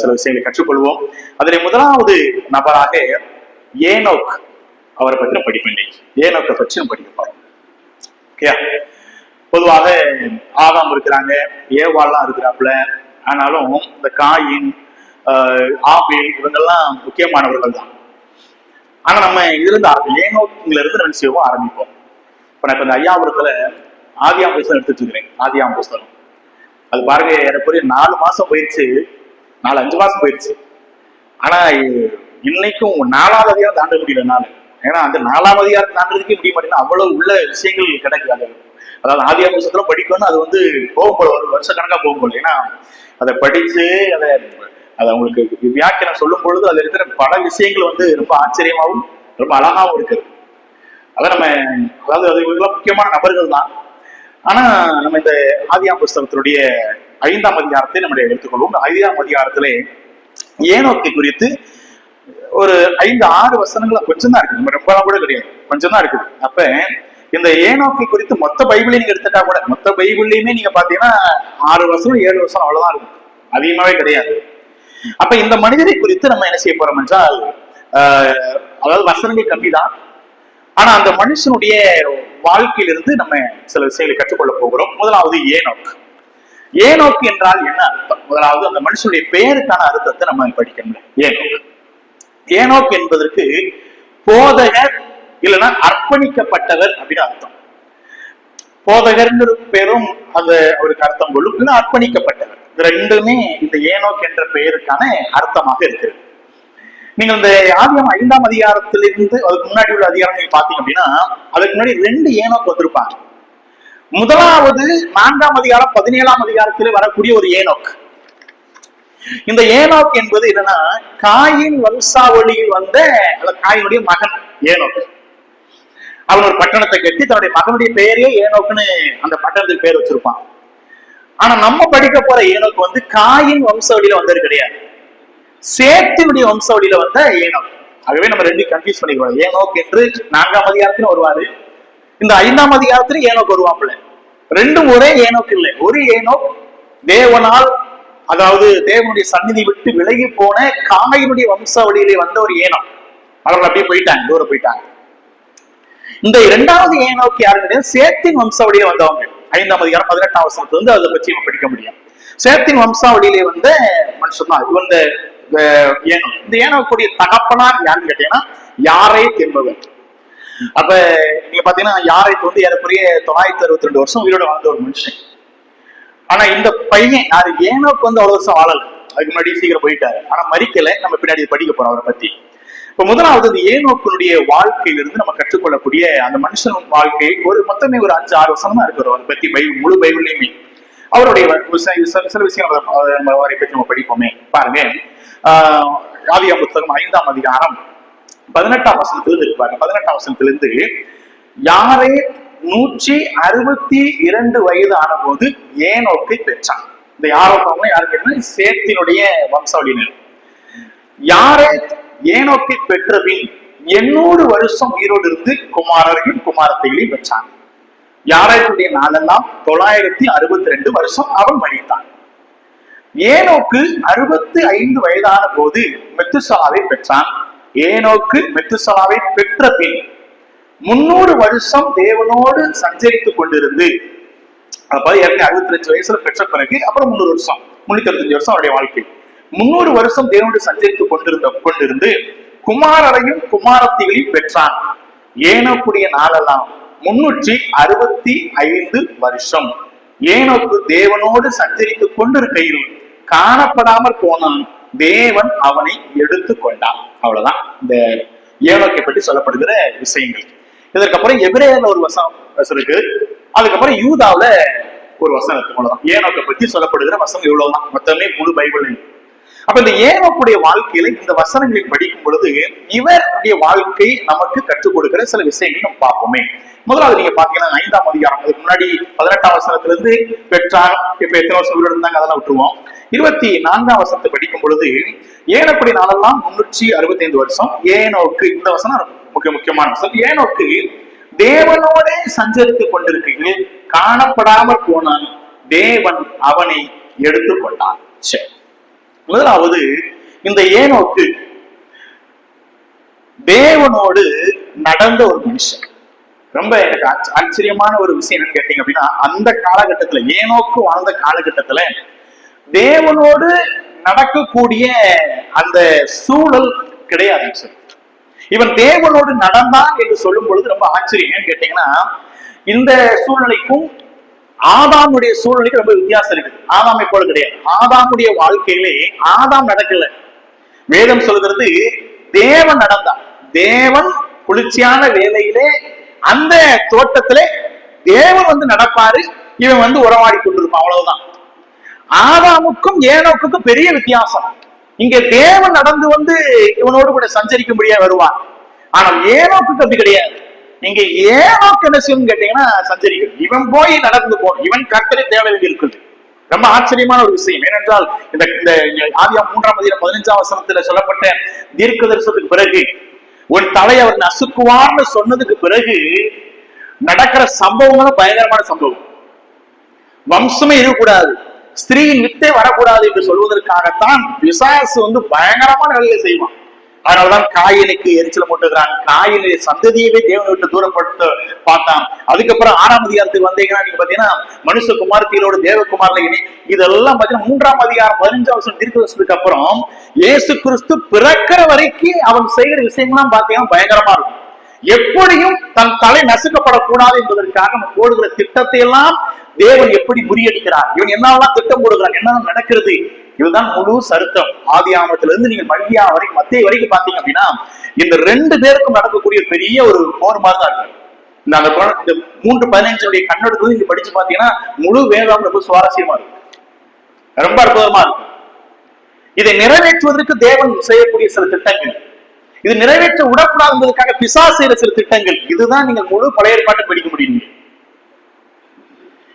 சில விஷயங்களை கற்றுக்கொள்வோம். அதில் முதலாவது நபராக ஏனோக் அவரை பற்றி படிப்பேன். ஏனோக்கை பற்றி நம்ம படிக்க போறோம். ஓகே, பொதுவாக ஆதாம் இருக்கிறாங்க, ஏவாள்லாம் இருக்கிறாப்புல. ஆனாலும் இந்த காயின், ஆபேல் இவங்கெல்லாம் முக்கியமானவர்கள் தான். ஆனா நம்ம இதுல இருந்து ஏனோக்ல இருந்து ரெண்டு செய்வோம் ஆரம்பிப்போம். இப்ப நான் இந்த ஐயாபுரத்துல ஆதியாம் புஸ்தகம் எடுத்துட்டு இருக்கிறேன். ஆதியாம் புஸ்தகம் அது பாருங்க, ஏறக்குறைய 4 மாசம் போயிடுச்சு, 4-5 மாசம் போயிடுச்சு. ஆனா இன்னைக்கும் 4ஆவது அதிகாரம் தாண்ட முடியல நானு. ஏன்னா அந்த 4ஆம் அதிகாரம் தாண்டதுக்கே முடிய மாட்டேங்குது. அவ்வளவு உள்ள விஷயங்கள் கிடைக்காது. அதாவது ஆதியாம் புஸ்தகம் படிக்கணும், அது வந்து போகும் போல ஒரு வருஷ கணக்கா போகும் போல. ஏன்னா அதை படிச்சு அதை அவங்களுக்கு வியாக்கியம் சொல்லும் பொழுது அதுல இருக்கிற பல விஷயங்கள் வந்து ரொம்ப ஆச்சரியமாகவும் ரொம்ப அழகாவும் இருக்குது. அதை நம்ம அதாவது அது முக்கியமான நபர்கள் தான். ஆனா நம்ம இந்த ஆதியாம் புஸ்தகத்தினுடைய 5ஆம் அதிகாரத்தை நம்ம எடுத்துக்கொள்வோம். 5ஆம் அதிகாரத்திலே ஏனோக்கை குறித்து ஒரு 5-6 வசனங்கள் கொஞ்சம் தான் இருக்குது. நம்ம ரொம்பலாம் கூட கிடையாது, கொஞ்சம் தான் இருக்குது. அப்ப இந்த ஏனோக்கை குறித்து மொத்த பைபிளையும் நீங்க எடுத்துட்டா கூட, மொத்த பைபிள்லயுமே நீங்க பாத்தீங்கன்னா 6 வசனம் 7 வசனம் அவ்வளவுதான் இருக்கும், அதிகமாவே கிடையாது. அப்ப இந்த மனிதரை குறித்து நம்ம என்ன செய்ய போறோம் என்றால், அதாவது வசனங்கள் கம்மிதான், ஆனா அந்த மனுஷனுடைய வாழ்க்கையிலிருந்து நம்ம சில விஷயங்களை கற்றுக்கொள்ள போகிறோம். முதலாவது ஏனோக். ஏனோக்கு என்றால் என்ன அர்த்தம்? முதலாவது அந்த மனுஷனுடைய பெயருக்கான அர்த்தத்தை நம்ம படிக்கணும். ஏனோக், ஏனோக் என்பதற்கு போதகர் இல்லைன்னா அர்ப்பணிக்கப்பட்டவர் அப்படின்னு அர்த்தம். போதகர்ங்கிற பேரும் அந்த அவருக்கு அர்த்தம் கொள்ளும், இல்லைன்னா அர்ப்பணிக்கப்பட்டவர். இது ரெண்டுமே இந்த ஏனோக் என்ற பெயருக்கான அர்த்தமாக இருக்கிறது. நீங்க இந்த ஆதியாகமம் 5ஆம் அதிகாரத்திலிருந்து அதுக்கு முன்னாடி உள்ள அதிகாரம் நீங்க பாத்தீங்க அப்படின்னா, அதுக்கு முன்னாடி 2 ஏனோக் வந்திருப்பாங்க. முதலாவது 4ஆம் அதிகாரம் 17ஆம் அதிகாரத்தில் வரக்கூடிய ஒரு ஏனோக். இந்த ஏனோக் என்பது என்னன்னா, காயின் வம்சாவளியில் வந்த காயினுடைய மகன் ஏனோக். அவன் ஒரு பட்டணத்தை கட்டி தன்னுடைய மகனுடைய பெயரே ஏனோக்குன்னு அந்த பட்டணத்துக்கு பேர் வச்சிருப்பான். ஆனா நம்ம படிக்க போற ஏனோக் வந்து காயின் வம்சாவளியில வந்தது கிடையாது, சேத்தினுடைய வம்சாவளியில வந்த ஏனோக். ஆகவே நம்ம ரெண்டு கன்ஃபியூஸ் பண்ணிக்கிறோம். ஏனோக் என்று 4ஆம் அதிகாரத்திலும் வருவாரு, இந்த 5ஆம் அதிகாரத்திலும் ஏனோக் வருவாப்புல. ரெண்டும் ஒரே ஏனோக் இல்லை. ஒரு ஏனோக் தேவனால், அதாவது தேவனுடைய சந்நிதி விட்டு விலகி போன காயினுடைய வம்சாவளியிலே வந்த ஒரு ஏனோக். அவர்கள் அப்படியே போயிட்டாங்க, தூரம் போயிட்டாங்க. இந்த 2வது ஏனோக் யாருடைய சேத்தின் வம்சாவளியில வந்தவங்க. 5ஆம் அதிகாரம் 18ஆம் வசனத்துல வந்து அதை பற்றி நம்ம படிக்க முடியும். சேத்தின் வம்சாவளியிலே வந்த மனுஷன் தான் இவன் ஏனோக். இந்த ஏனோக்குடைய தகப்பனார் யாருன்னு கேட்டீங்கன்னா யாரேத் என்பவர். அப்ப நீங்க பாத்தீங்கன்னா யாரேத் வந்து ஏறக்குறைய 962 வருஷம் உயிரோட வாழ்ந்த ஒரு மனுஷன். ஆனா இந்த பையன் யாரு ஏனோக் வந்து அவ்வளவு வருஷம் வாழல, அதுக்கு முன்னாடி சீக்கிரம் போயிட்டாரு. ஆனா மறிக்கல. நம்ம பின்னாடி படிக்க போறோம் அவரை பத்தி. இப்ப முதலாவது இந்த ஏனோக்கினுடைய வாழ்க்கையிலிருந்து நம்ம கற்றுக்கொள்ளக்கூடிய அந்த மனுஷன் வாழ்க்கை மொத்தமே ஒரு 5-6 வருஷமா இருக்கிறோம். அவரை பத்தி முழு பைபிள்லயுமே அவருடைய சில விஷயம் அவரை பற்றி நம்ம படிப்போமே. பாருங்க, ஆதியாகமம் புத்தகம் 5ஆம் அதிகாரம் 18ஆம் வசனத்திலிருந்து இருப்பாங்க. 18ஆம் வசனத்திலிருந்து யாரே 162 வயது ஆன போது ஏனோக்கை பெற்றான். இந்த யாரோக்கவங்க யாரு கேட்டா சேத்தினுடைய வம்சாவளியினர். யாரே ஏனோக்கை பெற்ற பின் 800 வருஷம் உயிரோடு இருந்து குமாரரையும் குமாரத்தைகளையும் பெற்றான். யாரேத்துடைய நாளெல்லாம் 962 வருஷம் அவன் மறித்தான். ஏனோக்கு 65 வயதான போது மெத்துசலாவை பெற்றான். ஏனோக்கு மெத்துசலாவை பெற்ற பின் 300 வருஷம் தேவனோடு சஞ்சரித்துக் கொண்டிருந்து, அதாவது 65 வயசுல பெற்ற பிறகு அப்புறம் 300 வருஷம் 365 வருஷம் அவருடைய வாழ்க்கை. 300 வருஷம் தேவனோடு சஞ்சரித்துக் கொண்டிருந்து குமாரரையும் குமாரத்திகளையும் பெற்றான். ஏனோக்குடைய நாளெல்லாம் 365 வருஷம். ஏனோக்கு தேவனோடு சஞ்சரித்துக் கொண்டிருக்கையில் காணப்படாமல் போனான், தேவன் அவனை எடுத்து கொண்டான். அவ்வளவுதான் இந்த ஏனோக்கை பற்றி சொல்லப்படுகிற விஷயங்கள். இதற்கப்புறம் எபிரேயர்ல ஒரு வசனம் இருக்கு, அதுக்கப்புறம் யூதாவுல ஒரு வசனம் இருக்கு. அவ்வளவுதான் ஏனோக்கை பற்றி சொல்லப்படுகிற வசனம் இவ்வளவுதான், மொத்தமே முழு பைபிள். அப்ப இந்த ஏனோக்குடைய வாழ்க்கையில இந்த வசனங்களை படிக்கும் பொழுது இவருடைய வாழ்க்கை நமக்கு கற்றுக் கொடுக்கிற சில விஷயங்கள் நம்ம பார்ப்போமே. முதலாவது நீங்க பாத்தீங்கன்னா 5ஆம் அதிகாரம், அதுக்கு முன்னாடி 18ஆம் வசனத்திலிருந்து பெற்றார். இப்ப எத்தனை வருஷம் உயிரோடு இருந்தாங்க அதெல்லாம் விட்டுருவோம். 24ஆம் வசனத்தை படிக்கும் பொழுது ஏனோக்குடைய நாளெல்லாம் 365 வருஷம். ஏனோக்கு, இந்த வசனம் முக்கியமான வசனம். ஏனோக்கு தேவனோட சஞ்சரித்துக் கொண்டிருக்கையில் காணப்படாமல் போனான், தேவன் அவனை எடுத்துக்கொண்டான். சரி, முதலாவது இந்த ஏனோக்கு தேவனோடு நடந்த ஒரு மனுஷன். ரொம்ப எனக்கு ஆச்சரியமான ஒரு விஷயம் என்னன்னு கேட்டீங்க அப்படின்னா, அந்த காலகட்டத்துல ஏனோக்கு வாழ்ந்த காலகட்டத்துல தேவனோடு நடக்கக்கூடிய அந்த சூழல் கிடையாது. இவன் தேவனோடு நடந்தான் என்று சொல்லும் பொழுது ரொம்ப ஆச்சரியம். ஏன்னு கேட்டீங்கன்னா, இந்த சூழ்நிலைக்கும் ஆதாமுடைய சூழ்நிலைக்கு ரொம்ப வித்தியாசம் இருக்கு. ஆதாமை போல கிடையாது. ஆதாமுடைய வாழ்க்கையிலே ஆதாம் நடக்கல. வேதம் சொல்கிறது தேவன் நடந்தான். தேவன் குளிர்ச்சியான வேலையிலே அந்த தோட்டத்திலே தேவன் வந்து நடப்பாரு, இவன் வந்து உறவாடி கொண்டிருப்பான். அவ்வளவுதான். ஆதாமுக்கும் ஏனோக்குக்கும் பெரிய வித்தியாசம். இங்க தேவன் நடந்து வந்து இவனோடு கூட சஞ்சரிக்க முடியாது வருவான். ஆனால் ஏனோக்குக்கு அப்படி கிடையாது. நீங்க ஏனோக்கு என்ன செய்யணும்னு கேட்டீங்கன்னா சஞ்சரிக்கணும். இவன் போய் நடந்து போகணும். இவன் கர்த்தரை தேட வேண்டி இருக்குது. ரொம்ப ஆச்சரியமான ஒரு விஷயம். ஏனென்றால் இந்த ஆதியாகமம் 3ஆம் அதிகாரம் 15ஆம் வசனத்துல சொல்லப்பட்ட தீர்க்க தரிசனத்துக்கு பிறகு உன் தலை அவர் நசுக்குவார்னு சொன்னதுக்கு பிறகு நடக்கிற சம்பவம் பயங்கரமான சம்பவம். வம்சமே இருக்கக்கூடாது, ஸ்திரீயின் வித்தே வரக்கூடாது என்று சொல்வதற்காகத்தான் பிசாசு பயங்கரமான வேலையை செய்வான். அதனாலதான் காயினுக்கு எரிச்சல போட்டுக்கிறான். காயினுடைய சந்ததியவே தேவனை விட்டு தூரப்பட்டு பார்த்தான். அதுக்கப்புறம் 6ஆம் அதிகாரத்துக்கு வந்தீங்கன்னா நீங்க பாத்தீங்கன்னா மனுஷகுமார் தீரோடு தேவகுமார்ல இனி இதெல்லாம் பாத்தீங்கன்னா 3ஆம் அதிகாரம் 15ஆம் வசனம் தீர்க்கதரிசனத்துக்கு அப்புறம் இயேசு கிறிஸ்து பிறக்கிற வரைக்கும் அவன் செய்கிற விஷயங்கள்லாம் பாத்தீங்கன்னா பயங்கரமா இருக்கும். எப்படியும் தன் தலை நசுக்கப்படக்கூடாது என்பதற்காக போடுகிற திட்டத்தை எல்லாம் தேவன் எப்படி முறியடிக்கிறார், இவன் என்னெல்லாம் திட்டம் போடுகிறான், என்ன நடக்கிறது, இதுதான் முழு சருத்தம். ஆதி ஆமத்திலிருந்து நீங்க மல்கியா வரைக்கும் மத்திய வரைக்கும் பாத்தீங்க அப்படின்னா இந்த 2 பேருக்கும் நடக்கக்கூடிய பெரிய ஒரு போர் மாதிரி தான் இருக்கு. இந்த 3:15 கண்ணெடுத்து நீங்க படிச்சு பாத்தீங்கன்னா முழு வேதம் ரொம்ப சுவாரஸ்யமா இருக்கும், ரொம்ப அற்புதமா இருக்கும். இதை நிறைவேற்றுவதற்கு தேவன் செய்யக்கூடிய சில திட்டங்கள், இது நிறைவேற்ற விடக்கூடாது என்பதற்காக பிசாசு செய்யற சில திட்டங்கள், இதுதான் நீங்க முழு பழைய ஏற்பாட்டை படிக்க முடியும்.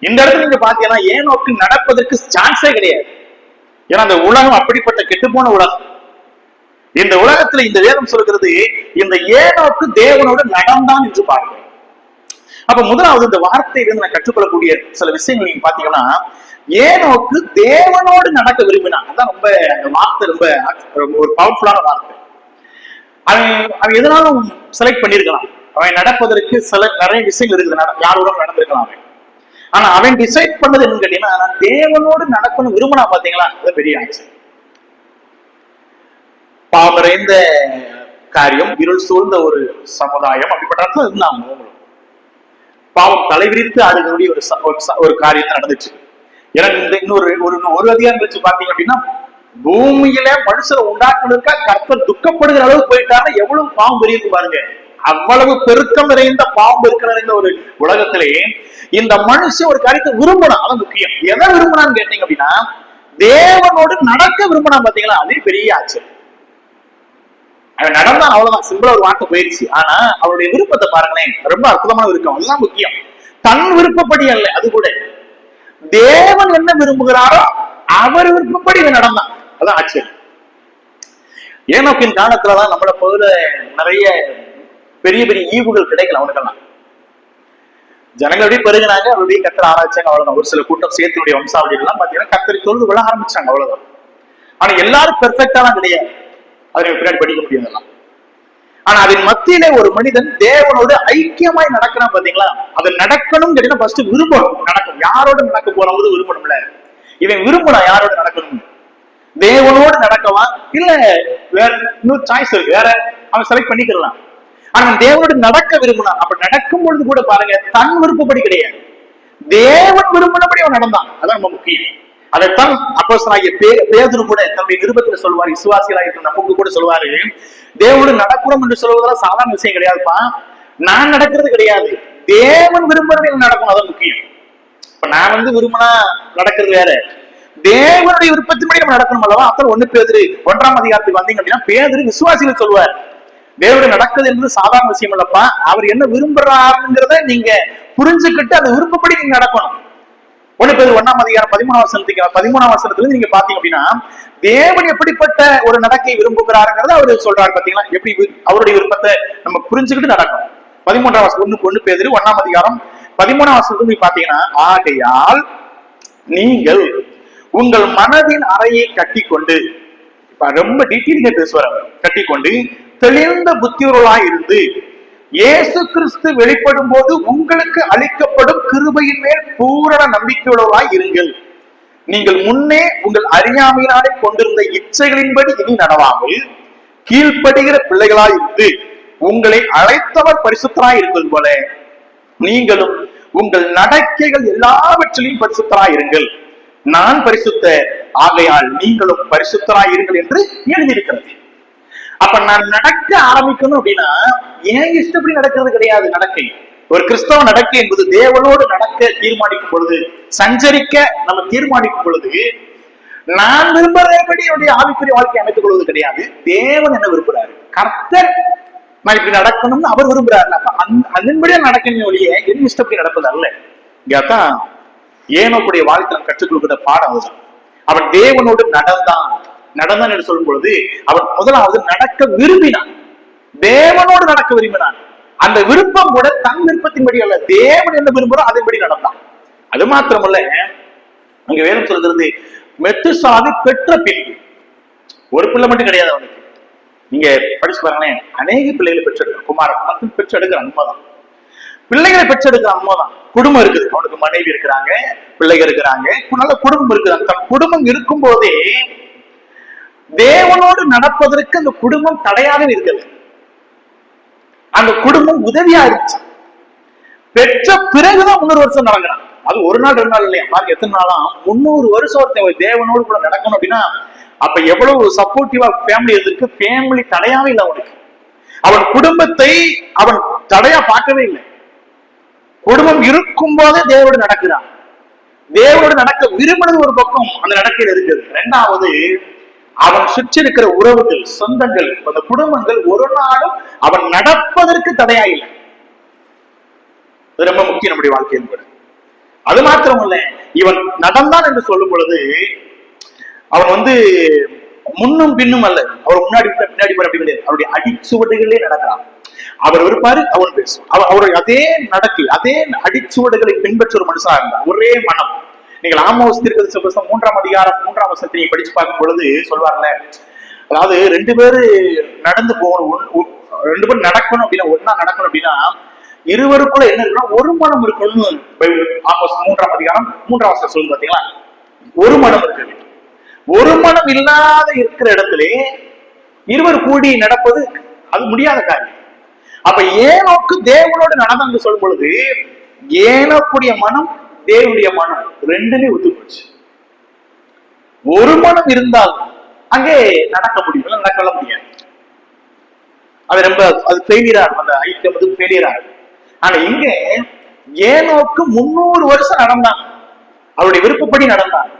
இந்த இடத்துல நீங்க பாத்தீங்கன்னா ஏனோக்கு நடப்பதற்கு சான்ஸே கிடையாது. ஏன்னா அந்த உலகம் அப்படிப்பட்ட கெட்டுப்போன உலகம். இந்த உலகத்துல இந்த வேதம் சொல்கிறது இந்த ஏனோக்கு தேவனோடு நடந்தான் என்று பார்க்கிறோம். அப்ப முதலாவது இந்த வார்த்தையிலிருந்து நான் கற்றுக்கொள்ளக்கூடிய சில விஷயங்கள் நீங்க பாத்தீங்கன்னா ஏனோக்கு தேவனோடு நடக்க விரும்பினான். அதான் ரொம்ப அந்த வார்த்தை ரொம்ப ஒரு பவர்ஃபுல்லான வார்த்தை. அவன் எதனாலும் செலக்ட் பண்ணிருக்கலாம். அவன் நடப்பதற்கு சில நிறைய விஷயங்கள் இருக்குது, யாரோட நடந்திருக்கலாம் அவன். ஆனா அவன் டிசைட் பண்ணது என்னன்னு கேட்டீங்கன்னா தேவனோடு நடக்கணும் விரும்பினா பாத்தீங்களா, அது பெரிய ஆச்சு. பாவரைந்த காரியம், இருள் சூழ்ந்த ஒரு சமுதாயம், அப்படிப்பட்ட இடத்துல இருந்தாங்க. பாவம் தலைவிரித்து ஆடுகளுடைய ஒரு காரியம் தான் நடந்துச்சு. ஏன்னா இந்த ஒரு அதிகாரம் கழிச்சு பாத்தீங்க அப்படின்னா பூமியில மனுஷரை உண்டாக்குறதுக்கா கர்த்தர் துக்கப்படுகிற அளவுக்கு போயிட்டாருன்னா எவ்வளவு பாவம் பெரியது பாருங்க. அவ்வளவு பெருக்கம் நிறைந்த பாவம் இருக்கிற ஒரு உலகத்திலேயே இந்த மனுஷன் ஒரு காரியத்தை விரும்பணும். அதான் முக்கியம். எதை விரும்பினான்னு கேட்டீங்க அப்படின்னா தேவனோடு நடக்க விரும்பினான். பாத்தீங்களா, அதே பெரிய ஆச்சரியம். அவன் நடந்தான், அவ்வளவுதான், சிம்பிளா ஒரு வார்த்தை போயிடுச்சு. ஆனா அவருடைய விருப்பத்தை பாருங்களேன், ரொம்ப அற்புதமான விருப்பம். அதுதான் முக்கியம். தன் விருப்பப்படி அல்ல, அது கூட தேவன் என்ன விரும்புகிறாரோ அவர் விருப்பப்படி இவன் நடந்தான். அதான் ஆச்சரியம். ஏனோக்கின் காலத்துலதான் நம்மளை போல நிறைய பெரிய பெரிய ஈவுகள் கிடைக்கல அவனுக்கெல்லாம். ஜனங்கள் எப்படி பெருகினாங்க, அவருடைய கத்தரை ஆராய்ச்சாங்க, அவ்வளவுதான். ஒரு சில கூட்டம் சேர்த்தினுடைய வம்சாவளிகள் எல்லாம் பாத்தீங்கன்னா கத்தரை தொழுது விழ ஆரம்பிச்சாங்க, அவ்வளவுதான். ஆனா எல்லாரும் பெர்ஃபெக்டாலாம் கிடையாது, அதை பின்னாடி படிக்க முடியாதெல்லாம். ஆனா அதன் மத்தியிலே ஒரு மனிதன் தேவனோடு ஐக்கியமாய் நடக்கிறான். பாத்தீங்களா, அது நடக்கணும் கேட்டீங்கன்னா ஃபர்ஸ்ட் விரும்பணும். நடக்கும், யாரோட நடக்க போறவங்க விரும்பணும்ல. இவன் விரும்பலாம் யாரோட நடக்கணும், தேவனோடு நடக்கவா இல்ல வேற இன்னொரு சாய்ஸ் இருக்கு, வேற அவன் செலக்ட் பண்ணிக்கலாம். ஆனா தேவனோடு நடக்க விரும்பினான். அப்ப நடக்கும் பொழுது கூட பாருங்க தன் விருப்பப்படி கிடையாது, தேவன் விரும்பினபடி அவன் நடந்தான். அதான் ரொம்ப முக்கியம். அதைத்தான் அப்போஸ்தலனாகிய பேதுரு கூட தன்னுடைய நிருபத்துல சொல்வார், விசுவாசிகளாக இருக்கிற நமக்கு கூட சொல்வாரு, தேவனோடு நடக்கணும் என்று சொல்வதெல்லாம் சாதாரண விஷயம் கிடையாதுப்பா. நான் நடக்கிறது கிடையாது, தேவன் விரும்புறது நடக்கும், அதான் முக்கியம். இப்ப நான் விரும்பினா நடக்கிறது வேற, தேவனுடைய விருப்பத்தின்படி நம்ம நடக்கணும் அல்லவா. அப்புறம் 1 பேதுரு 1ஆம் அதிகாரத்துக்கு வந்தீங்க அப்படின்னா பேதுரு விசுவாசிகள் சொல்லுவார், தேவனுடைய நடக்குது என்பது சாதாரண விஷயம் இல்லப்பா, அவர் என்ன விரும்புறாருங்கிறத நீங்க புரிஞ்சுக்கிட்டு அந்த விருப்பப்படி நீங்க நடக்கணும். 1 பேதுரு 1ஆம் அதிகாரம் 13ஆம் வசனத்துல நீங்க பாத்தீங்க அப்படின்னா தேவன் எப்படிப்பட்ட ஒரு நடக்கை விரும்புகிறாருங்கிறத அவரு சொல்றாரு. பாத்தீங்களா, எப்படி அவருடைய விருப்பத்தை நம்ம புரிஞ்சுக்கிட்டு நடக்கணும். 13ஆம் வசனம் 1 பேதுரு 1ஆம் அதிகாரம் 13ஆம் வசனத்துல பாத்தீங்கன்னா, ஆகையால் நீங்கள் உங்கள் மனதின் அறையை கட்டிக்கொண்டு, ரொம்ப டீட்டெயிலிங்கா பேசுவார் அவர், கட்டிக்கொண்டு தெளிந்த புத்தியுள்ளவர்களாய் இருந்து இயேசு கிறிஸ்து வெளிப்படும் போது உங்களுக்கு அளிக்கப்படும் கிருபையின் மேல் பூரண நம்பிக்கையுள்ளவர்களாய் இருங்கள். நீங்கள் முன்னே உங்கள் அறியாமையினாலே கொண்டிருந்த இச்சைகளின்படி இனி நடவாமல் கீழ்ப்படுகிற பிள்ளைகளாய் இருந்து உங்களை அழைத்தவர் பரிசுத்தராய் இருப்பது போல நீங்களும் உங்கள் நடக்கைகள் எல்லாவற்றிலையும் பரிசுத்தராய் இருங்கள். நான் பரிசுத்த, ஆகையால் நீங்களும் பரிசுத்தராய் இருங்கள் என்று எழுதியிருக்கிறது. அப்ப நான் நடக்க ஆரம்பிக்கணும் அப்படின்னா ஏன் இஷ்டப்படி நடக்கிறது கிடையாது. நடக்கை, ஒரு கிறிஸ்தவ நடக்கை என்பது தேவனோடு நடக்க தீர்மானிக்கும் பொழுது, சஞ்சரிக்க நம்ம தீர்மானிக்கும் பொழுது நான் விரும்புறபடி என்னுடைய ஆவிக்குரிய வாழ்க்கை அமைத்துக் கொள்வது கிடையாது. தேவன் என்ன விரும்புறாரு, கர்த்தர் நான் இப்படி நடக்கணும்னு அவர் விரும்புறாரு. அப்ப அதன்படியா நடக்கணும் ஒழிய என் இஷ்டப்படி நடப்பது அல்ல. இங்கதான் ஏனோக்குடைய வாழ்க்கை நம்ம கற்றுக் கொடுக்கிற பாடம் அதுதான். அவன் தேவனோடு நடந்தான் என்று சொல்லும் பொழுது அவன் முதலாவது நடக்க விரும்பினான், தேவனோடு நடக்க விரும்பினான். அந்த விருப்பம் கூட தன் விருப்பத்தின்படி அல்ல, தேவன் என்ன விரும்புறோம் அதன்படி நடந்தான். அது மாத்திரமல்ல, அங்க வேதம் சொல்கிறது மெத்துசாலை பெற்ற பின்பு. ஒரு பிள்ளை மட்டும் கிடையாது அவனுக்கு. நீங்க படிச்சு பாருங்களேன், அநேக பிள்ளைகளை பெற்றெடுக்கிற குமாரன் பெற்றெடுக்கிற அம்மாதான், பிள்ளைகளை பெற்றெடுக்கிற அம்மாதான். குடும்பம் இருக்குது, அவனுக்கு மனைவி இருக்கிறாங்க, பிள்ளைகள் இருக்கிறாங்க, நல்ல குடும்பம் இருக்கிறாங்க. தன் குடும்பம் இருக்கும் போதே தேவனோடு நடப்பதற்கு அந்த குடும்பம் தடையாக இருக்குது. அந்த குடும்பம் உதவியா இருந்துச்சு. பெற்ற பிறகுதான் 300 வருஷம் நடக்கிறான். அது ஒரு நாள் 2 நாள் இல்லையா, பாருங்க எத்தனை நாளா 300 வருஷம் ஒருத்தன் தேவனோடு கூட நடக்கணும் அப்படின்னா அப்ப எவ்வளவு சப்போர்ட்டிவா ஃபேமிலி இருக்கு. ஃபேமிலி தடையாவே இல்லை அவனுக்கு. அவன் குடும்பத்தை அவன் தடையா பார்க்கவே இல்லை. குடும்பம் இருக்கும் போதே தேவனோடு நடக்கிறான். தேவனோடு நடக்க விரும்பினது ஒரு பக்கம் அந்த நடக்கையில் இருக்குது. இரண்டாவது, அவன் சுற்றி இருக்கிற உறவுகள், சொந்தங்கள், அந்த குடும்பங்கள் ஒரு நாளும் அவன் நடப்பதற்கு தடையா இல்லை. அது ரொம்ப முக்கியம் நம்முடைய வாழ்க்கையில் கூட. அது மாத்திரமல்ல, இவன் நடந்தான் என்று சொல்லும் பொழுது அவன் முன்னும் பின்னும் அல்ல, அவர் முன்னாடி பின்னாடி அப்படி கிடையாது, அவருடைய அடிச்சுவடுகளே நடக்கிறான். அவர் இருப்பாரு, அவர் பேசுவார். அவருடைய அதே நடக்கை, அதே அடிச்சுவடுகளை பின்பற்ற ஒரு மனுஷனா இருந்தார். ஒரே மனம். நீங்கள் ஆமோஸ் தீர்க்கதரிசி 3ஆம் அதிகாரம் 3ஆம் வசனத்தை படிச்சு பார்க்கும் பொழுது சொல்வார்ல, அதாவது 2 பேரு நடந்து போகணும், 2 பேர் நடக்கணும் அப்படின்னா, ஒன்னா நடக்கணும் அப்படின்னா இருவருக்குள்ள என்ன இருக்குன்னா ஒரு மனம் இருக்கணும்னு ஆமோஸ் 3ஆம் அதிகாரம் 3ஆம் வசனம் சொல்லுங்க. பாத்தீங்களா, ஒரு மனம் இருக்கு. ஒரு மனம் இல்லாத இருக்கிற இடத்துல இருவர் கூடி நடப்பது அது முடியாத காரியம். அப்ப ஏனோக்கு தேவனோடு நடந்து சொல்லும் பொழுது ஏனோக்குடைய மனம் தேவனுடைய மனம் ரெண்டுமே ஒத்து போச்சு. ஒரு மனம் இருந்தால் அங்கே நடக்க முடியும், நடக்க முடியாது. அது ரொம்ப அது ஃபெயிலியரா இருக்கும், அந்த ஐக்கியம் ஃபெயிலியரா இருக்கும். ஆனா இங்க ஏனோக்கு 300 வருஷம் நடந்தான், அவருடைய விருப்பப்படி நடந்தான்,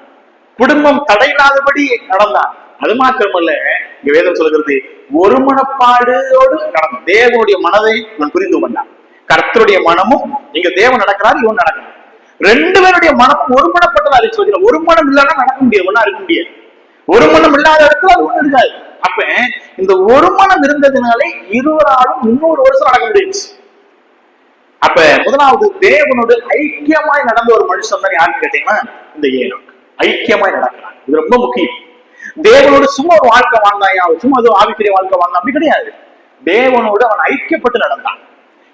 குடும்பம் தடையில்லாதபடி நடந்தான். அது மாத்திரமல்ல, இங்க வேதம் சொல்கிறது ஒரு மனப்பாடோடு நடந்தான். தேவனுடைய மனதை இவன் புரிந்து கொண்டான். கர்த்தருடைய மனமும் இங்க தேவன் நடக்கிறார், இவன் நடக்கிறான். 2 பேருடைய மனமும் ஒரு மனப்பட்டதா இருக்கு. ஒரு மனம் இல்லாம நடக்க முடியாது, ஒன்னா இருக்க முடியாது. ஒரு மனம் இல்லாத இடத்துல அது ஒண்ணு இருக்காது. அப்ப இந்த ஒரு மனம் இருந்ததுனாலே இருவராலும் 300 வருஷம் நடக்க முடியுச்சு. அப்ப முதலாவது தேவனோடு ஐக்கியமாய் நடந்த ஒரு மனுஷன் தான் யாருன்னு கேட்டீங்கன்னா இந்த ஏனோக்கு. ஐக்கியமாய் நடக்கிறான், இது ரொம்ப முக்கியம். தேவனோடு சும்மா ஒரு வாழ்க்கை வாழ்ந்தாயா, சும்மா அது ஆவிக்குரிய வாழ்க்கை வாழ்ந்தான் அப்படி கிடையாது. தேவனோடு அவன் ஐக்கியப்பட்டு நடந்தான்.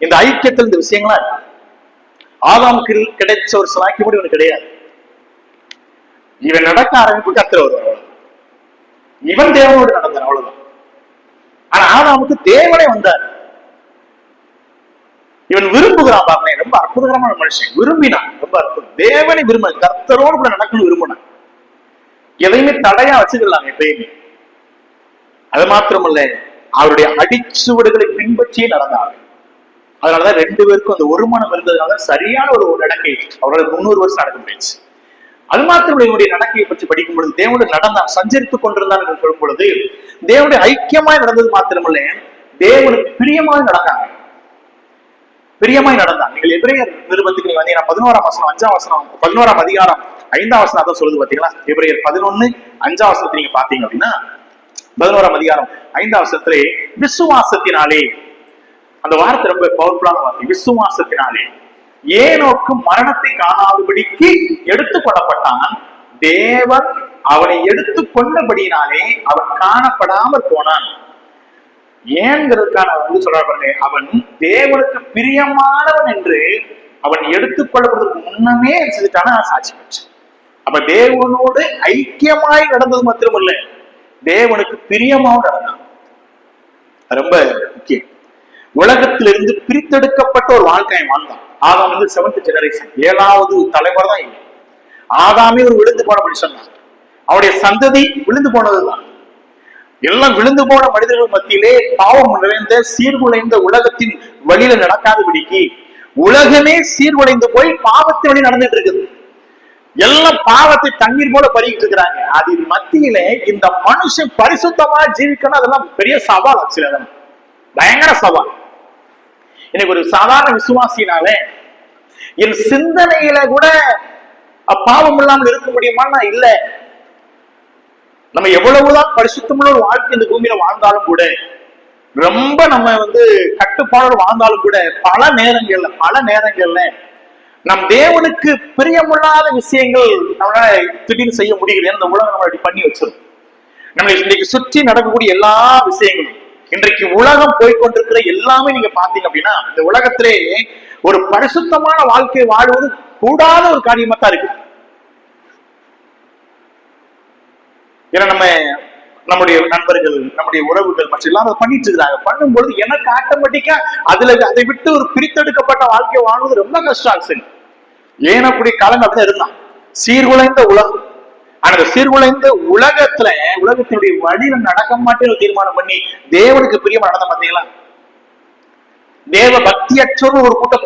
இந்த ஐக்கியத்தில் இந்த விஷயங்களா இருக்கு. ஆதாமுக்கு கிடைச்ச ஒரு சிலாக்கி கூட இவனுக்கு கிடையாது. இவன் நடக்க ஆரம்பிப்பு கர்த்தர் வருவார், இவன் தேவனோடு நடந்தான், அவ்வளவுதான். ஆனா ஆதாமுக்கு தேவனே வந்தார். இவன் விரும்புகிறான் பாருங்க, ரொம்ப அற்புதகரமான மனுஷன். விரும்பினான், ரொம்ப அற்புதம். தேவனை விரும்ப, கர்த்தரோடு கூட நடக்கணும் விரும்பினான். எதையுமே தடையா வச்சுக்கலாம் எப்பயுமே. அது மாத்திரமல்ல, அவருடைய அடிச்சுவடுகளை பின்பற்றியே நடந்தாங்க. அதனாலதான் 2 பேருக்கும் அந்த ஒரு மனம் இருந்ததுனால சரியான ஒரு நடக்கை அவரால் 300 வருஷம் நடக்க முடிச்சு. அது மாத்திரம் இவனுடைய நடக்கையை பற்றி படிக்கும் பொழுது தேவனுடைய நடந்தான், சஞ்சரித்துக் கொண்டிருந்தான் என்று சொல்லும் பொழுது தேவனுடைய ஐக்கியமாய் நடந்தது மாத்திரமல்ல, தேவனுக்கு பிரியமாய் நடந்தாங்க. பிரியமாய் நடந்தான். நீங்கள் எபிரேயர் நிருபத்துக்கு நீங்க வந்தீங்கன்னா 11ஆம் வசனம் 5ஆம் வசனம் 11ஆம் அதிகாரம் 5ஆம் வசனம் அதான் சொல்லுது பாத்தீங்களா. எபிரேயர் 11 5ஆம் வசனத்தை நீங்க பாத்தீங்க அப்படின்னா 11ஆம் அதிகாரம் 5ஆம் வசனத்திலே விசுவாசத்தினாலே, அந்த வார்த்தை ரொம்ப பவர்ஃபுல்லான வார்த்தை, விசுவாசத்தினாலே ஏனோக்கு மரணத்தை காணாதபடிக்கு எடுத்துக் கொள்ளப்பட்டான். தேவன் அவனை எடுத்துக் கொண்டபடியினாலே அவன் காணப்படாமல் போனான். ஏன்கிறதுக்கான சொல்றாரு, அவன் தேவனுக்கு பிரியமானவன் என்று அவன் எடுத்துக் கொள்ளப்படுவதற்கு முன்னமே செஞ்சுட்டான சாட்சி பெற்றான். அப்ப தேவனோடு ஐக்கியமாய் நடந்தது மாத்திரமல்ல, தேவனுக்கு பிரியமாவும் நடந்தான். ரொம்ப முக்கியம். உலகத்திலிருந்து பிரித்தெடுக்கப்பட்ட ஒரு வாழ்க்கையை வாழ்ந்தான். ஆதாம் 7th ஜெனரேஷன், 7வது தலைமுறை தான் இல்லை. ஆதாமே ஒரு விழுந்து போன மனுஷன் தான், அவருடைய சந்ததி விழுந்து போனதுதான். எல்லாம் விழுந்து போன மனிதர்கள் மத்தியிலே பாவம் நிறைந்த சீர்குலைந்த உலகத்தின் வழியில நடக்காதபடிக்கு உலகமே சீர்குலைந்து போய் பாவத்தின் வழி நடந்துட்டு இருக்குது. எல்லாம் பாவத்தை தண்ணீர் போல பருகிட்டு இருக்கிறாங்க. அது மத்தியில இந்த மனுஷன் பரிசுத்தமா ஜீவிக்கணும், அதெல்லாம் பெரிய சவால். ஆக்சுவலி பயங்கர சவால். எனக்கு ஒரு சாதாரண விசுவாசினால என் சிந்தனையில கூட பாவம் இல்லாமல் இருக்க முடியுமான்னா இல்ல. நம்ம எவ்வளவுதான் பரிசுத்தமுள்ள ஒரு வாழ்க்கை இந்த பூமியில வாழ்ந்தாலும் கூட, ரொம்ப நம்ம கட்டுப்பாடோடு வாழ்ந்தாலும் கூட பல நேரங்கள்ல நம் தேவனுக்கு பிரியமில்லாத விஷயங்கள் நம்மளால திடீர்னு செய்ய முடியல. இந்த உலகம் நம்ம அப்படி பண்ணி வச்சிடும். நம்ம இன்னைக்கு சுற்றி நடக்கக்கூடிய எல்லா விஷயங்களும், இன்றைக்கு உலகம் போய்கொண்டிருக்கிற எல்லாமே நீங்க பாத்தீங்க அப்படின்னா, இந்த உலகத்திலே ஒரு பரிசுத்தமான வாழ்க்கை வாழ்வது கூடாத ஒரு காரியமா தான் இருக்கு. ஏன்னா நம்முடைய நண்பர்கள், நம்முடைய உறவுகள் மற்ற எல்லாரும் பண்ணிட்டு இருக்கிறாங்க. பண்ணும்பொழுது எனக்கு ஆட்டோமேட்டிக்கா அதை விட்டு ஒரு பிரித்தெடுக்கப்பட்ட வாழ்க்கை வாழ்வது ரொம்ப கஷ்டம். சரி, ஏன் அப்படி காலம் அப்படிதான் இருந்தான். சீர்குலைந்த உலகம். ஆனா சீர்குலைந்த உலகத்தினுடைய வழியில நடக்க மாட்டேன்னு தீர்மானம் பண்ணி தேவனுக்கு பிரியமா நடந்த பாத்தீங்களா? தேவ பக்தியற்றோர் ஒரு கூட்டம்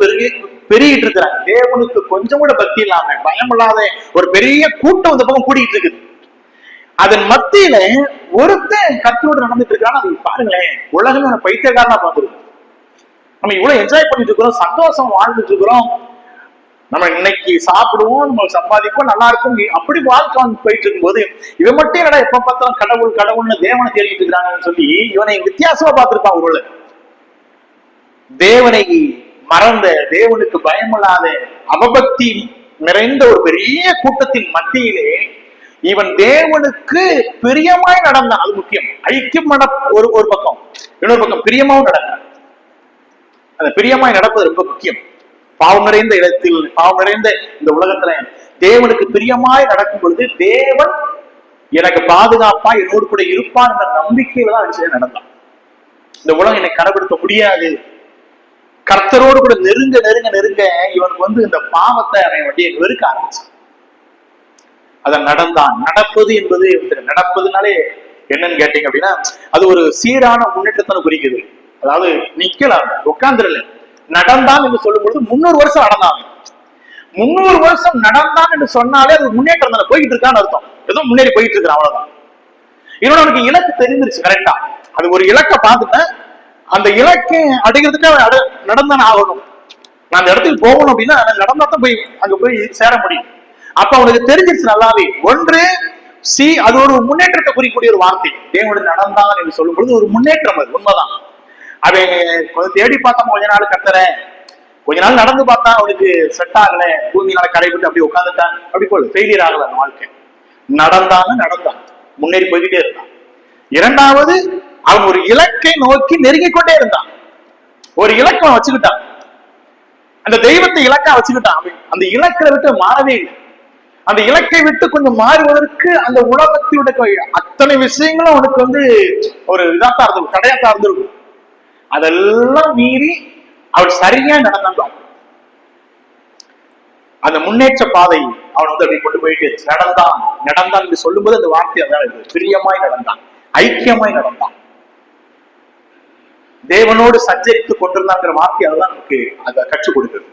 பெருகிட்டு இருக்கிறாங்க. தேவனுக்கு கொஞ்சம் கூட பக்தி இல்லாம, பயம் இல்லாத ஒரு பெரிய கூட்டம் இந்த பக்கம் கூடிட்டு இருக்குது. அதன் மத்தியில ஒருத்தன் கத்தரோடு நடந்துட்டு இருக்கான்னு அது பாருங்களேன். உலகம் நம்ம பைத்தியக்காரனா பார்த்துருக்கு. நம்ம இவ்வளவு என்ஜாய் பண்ணிட்டு இருக்கிறோம், சந்தோஷம் வாழ்ந்துட்டு இருக்கிறோம். நம்ம இன்னைக்கு சாப்பிடுவோம், நம்ம சம்பாதிப்போம், நல்லா இருக்கும், அப்படி வாழ்க்கை போயிட்டு இருக்கும்போது இவன் மட்டும் என்னடா எப்ப பார்த்தாலும் கடவுள் கடவுள்னு தேவனை தேடிட்டு இருக்கிறாங்கன்னு சொல்லி இவனை வித்தியாசமா பார்த்திருப்பான். ஒருவேளை தேவனை மறந்த, தேவனுக்கு பயமில்லாத, அவபக்தி நிறைந்த ஒரு பெரிய கூட்டத்தின் மத்தியிலே இவன் தேவனுக்கு பிரியமாய் நடந்தான். அது முக்கியம். ஐக்கியம் ஒரு பக்கம், இன்னொரு பக்கம் பிரியமாவும் நடந்தான். அந்த பிரியமாய் நடப்பது ரொம்ப முக்கியம். பாவம் நிறைந்த இடத்தில், பாவம் நிறைந்த இந்த உலகத்துல தேவனுக்கு பிரியமாய் நடக்கும் பொழுது தேவன் எனக்கு பாதுகாப்பா என்னோடு கூட இருப்பான் என்ற நம்பிக்கையில தான் விஷயம் நடந்தான். இந்த உலகம் என்னை கரப்படுத்த முடியாது. கர்த்தரோடு கூட நெருங்க நெருங்க நெருங்க இவனுக்கு இந்த பாவத்தை அவன் வண்டியை வெறுக்க ஆரம்பிச்சான். அதான் நடந்தான். நடப்பது என்பது, நடப்பதுனாலே என்னன்னு கேட்டீங்க அப்படின்னா, அது ஒரு சீரான முன்னேற்றத்தை குறிக்குது. அதாவது நிக்கலாம், உட்கார்ந்துடல. நடந்தான் என்று சொல்லும் பொழுது 300 வருஷம் நடந்தான். 300 வருஷம் நடந்தான் என்று சொன்னாலே அது முன்னேற்றம் தானே, போயிட்டு இருக்கான்னு அர்த்தம். ஏதோ முன்னேறி போயிட்டு இருக்கிறான், அவ்வளவுதான். இன்னொன்னு அவனுக்கு இலக்கு தெரிஞ்சிருச்சு கரெக்டா. அது ஒரு இலக்கை பார்த்துட்டேன், அந்த இலக்கை அடைகிறதுக்கு நடந்தானே ஆகணும். நான் அந்த இடத்துக்கு போகணும் அப்படின்னா நடந்தா தான் போய் அங்க போய் சேர முடியும். அப்ப அவனுக்கு தெரிஞ்சிருச்சு நல்லாவே. ஒன்று அது ஒரு முன்னேற்றத்தை குறிக்கக்கூடிய ஒரு வார்த்தை. தேவனுடைய நடந்தான் என்று சொல்லும் பொழுது ஒரு முன்னேற்றம், அது உண்மைதான். அவன் கொஞ்சம் தேடி பார்த்தா கொஞ்ச நாள் கத்துறேன், கொஞ்ச நாள் நடந்து பார்த்தா அவனுக்கு செட் ஆகல, பூமியினால கடைபிட்டு அப்படி உட்காந்துட்டான், அப்படி போல ஃபெயிலியர் ஆகல அந்த வாழ்க்கை. நடந்தான், முன்னேறி போய்கிட்டே இருந்தான். இரண்டாவது, அவன் ஒரு இலக்கை நோக்கி நெருங்கிக் கொண்டே இருந்தான். ஒரு இலக்கை வச்சுக்கிட்டான், அந்த தெய்வத்தை இலக்கா வச்சுக்கிட்டான். அந்த இலக்கை விட்டு மாறவே இல்லை. அந்த இலக்கை விட்டு கொஞ்சம் மாறுவதற்கு அந்த உலகத்தினுடைய அத்தனை விஷயங்களும் அவனுக்கு ஒரு இதாத்தான் இருந்திருக்கும், தடையாத்தான் இருந்திருக்கும். அதெல்லாம் மீறி அவன் சரியா நடந்தான். அந்த முன்னேற்ற பாதை அவன் அப்படி கொண்டு போயிட்டு நடந்தான் என்று சொல்லும்போது அந்த வார்த்தை அதான் இது. பிரியமாய் நடந்தான், ஐக்கியமாய் நடந்தான், தேவனோடு சஞ்சரித்து கொண்டிருந்தாங்கிற வார்த்தை அதுதான் நமக்கு அதை கற்றுக் கொடுக்குது.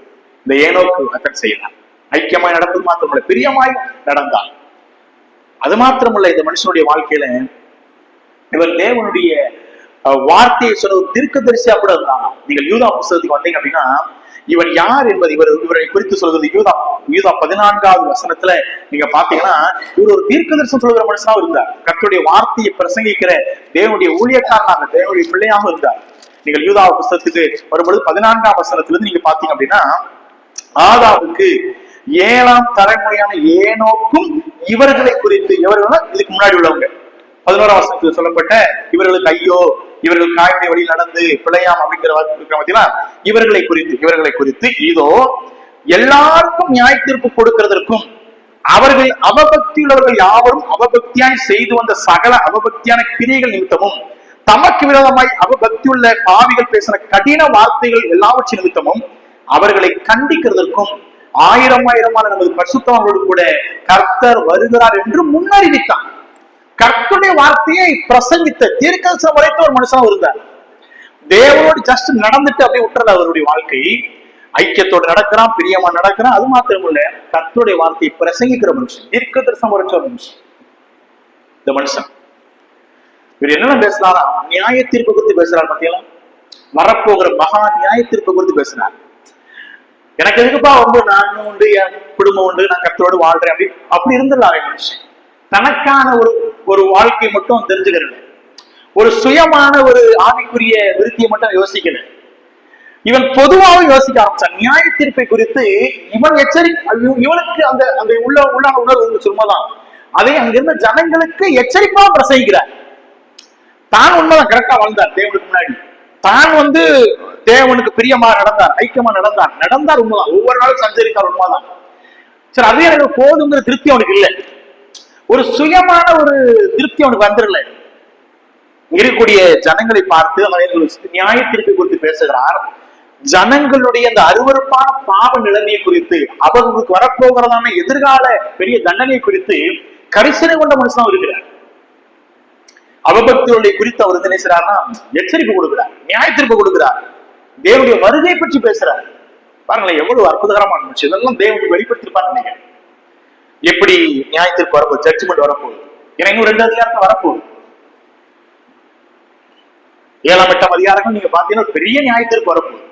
இந்த ஏனோக்கு அக்கன் செய்யலாம். ஐக்கியமாய் நடந்தது மாத்திரமல்ல, பிரியமாய் நடந்தான். அது மாத்திரமல்ல, இந்த மனுஷனுடைய வாழ்க்கையில இவர் தேவனுடைய வார்த்தையை சொல்ல ஒரு தீர்க்கதரிசியா கூட இருந்தாங்க. நீங்கள் யூதா புத்தகத்துக்கு வந்தீங்க அப்படின்னா, இவன் யார் என்பது இவரை குறித்து சொல்கிறது யூதா 14வது வசனத்துல நீங்க பாத்தீங்கன்னா, இவர் ஒரு தீர்க்கதரிசனம் சொல்கிற மனுஷனாவும் இருந்தார். கர்த்தருடைய வார்த்தையை பிரசங்கிக்கிற தேவனுடைய ஊழியக்காரனாக, தேவனுடைய பிள்ளையாக இருந்தார். நீங்கள் யூதா புத்தகத்துக்கு வரும்பொழுது 14ஆம் வசனத்துல இருந்து நீங்க பாத்தீங்க அப்படின்னா, ஆதாவுக்கு 7ஆம் தலைமுறையான ஏனோக்கும் இவர்களை குறித்து, இவர்கள் இதுக்கு முன்னாடி உள்ளவங்க, 11ஆம் வசனத்தில் சொல்லப்பட்ட இவர்களுக்கு ஐயோ, இவர்கள் காயுடைய வழி நடந்து பிழையாம் அப்படிங்கிற இவர்களை குறித்து இதோ எல்லாருக்கும் நியாய தீர்ப்பு கொடுக்கிறதற்கும் அவர்கள் அவபக்தியுள்ளவர்கள் யாவரும் அவபக்தியாய் செய்து வந்த சகல அவபக்தியான கிரியைகள் நிமித்தமும் தமக்கு விரோதமாய் அவபக்தியுள்ள பாவிகள் பேசின கடின வார்த்தைகள் எல்லாவற்றின் நிமித்தமும் அவர்களை கண்டிக்கிறதற்கும் ஆயிரமான நமது பரிசுத்தவான்களோடு கூட கர்த்தர் வருகிறார் என்று முன்னறிவித்தான். கர்த்தருடைய வார்த்தையை பிரசங்கித்த தீர்க்கதரிசனம் வரைத்த ஒரு மனுஷன் இருந்தார். தேவனோடு ஜஸ்ட் நடந்துட்டு அப்படியே விட்டுறது அவருடைய வாழ்க்கை. ஐக்கியத்தோடு நடக்கிறான், பிரியமா நடக்கிறான். அது மாத்திரம் இல்ல, கர்த்தருடைய வார்த்தையை பிரசங்கிக்கிற மனுஷன், தீர்க்கதரிசனம் வரைச்ச ஒரு மனுஷன். இந்த மனுஷன் இவர் என்னென்ன பேசுறாரா? நியாய தீர்ப்பு குறித்து பேசுறாரு. பார்த்தீங்களா, வரப்போகிற மகா நியாய தீர்ப்பு குறித்து பேசுறாரு. எனக்கு எதுக்குப்பா நானும் உண்டு, என் குடும்பம் உண்டு, நான் கர்த்தரோடு வாழ்றேன் அப்படி இருந்துடலாம் மனுஷன். தனக்கான ஒரு வாழ்க்கை மட்டும் தெரிஞ்சுக்கிறது, ஒரு சுயமான ஒரு ஆவிக்குரிய விருத்தியை மட்டும் யோசிக்கல. இவன் பொதுவாக யோசிக்க ஆரம்பிச்சான். நியாய தீர்ப்பை குறித்து இவன் இவனுக்கு அந்த அந்த உள்ளான உணர்வு சும்மாதான். அதை அங்கிருந்த ஜனங்களுக்கு எச்சரிப்பா பிரசங்கிக்கிறார். தான் உண்மைதான், கரெக்டா வாழ்ந்தார் தேவனுக்கு முன்னாடி. தான் தேவனுக்கு பிரியமா நடந்தார், ஐக்கியமா நடந்தார் உண்மைதான். ஒவ்வொரு நாளும் சஞ்சரித்தார் உண்மைதான். சரி, அதே எனக்கு போதுங்கிற திருப்தி அவனுக்கு இல்லை. ஒரு சுயமான ஒரு திருப்தி அவனுக்கு வந்துடல. இருக்கக்கூடிய ஜனங்களை பார்த்து அவர்கள் நியாய தீர்ப்பை குறித்து பேசுகிறார். ஜனங்களுடைய அந்த அருவருப்பான பாவ நிலைமையை குறித்து, அவர்களுக்கு வரப்போகிறதான எதிர்கால பெரிய தண்டனை குறித்து கரிசனை கொண்ட மனுஷனாக இருக்கிறார். அவபக்திகளை குறித்து அவர் என்ன செய்றார்னா எச்சரிப்பு கொடுக்கிறார், நியாய தீர்ப்பு கொடுக்கிறார், தேவனுடைய வருகை பற்றி பேசுறார். பாருங்களேன் எவ்வளவு அற்புதகரமான விஷயம். இதெல்லாம் தேவனுடைய வெளிப்படுத்திருப்பார் நினைக்கிறேன். எப்படி நியாய தீர்ப்பு வரப்போகுது, ஜட்ஜ்மெண்ட் வரப்போகுது. ஏன்னா இன்னும் 2 அதிகாரத்தை வரப்போகுது. 7ஆம் 8ஆம் அதிகாரங்கள் நீங்க பாத்தீங்கன்னா ஒரு பெரிய நியாய தீர்ப்பு வரப்போகுது,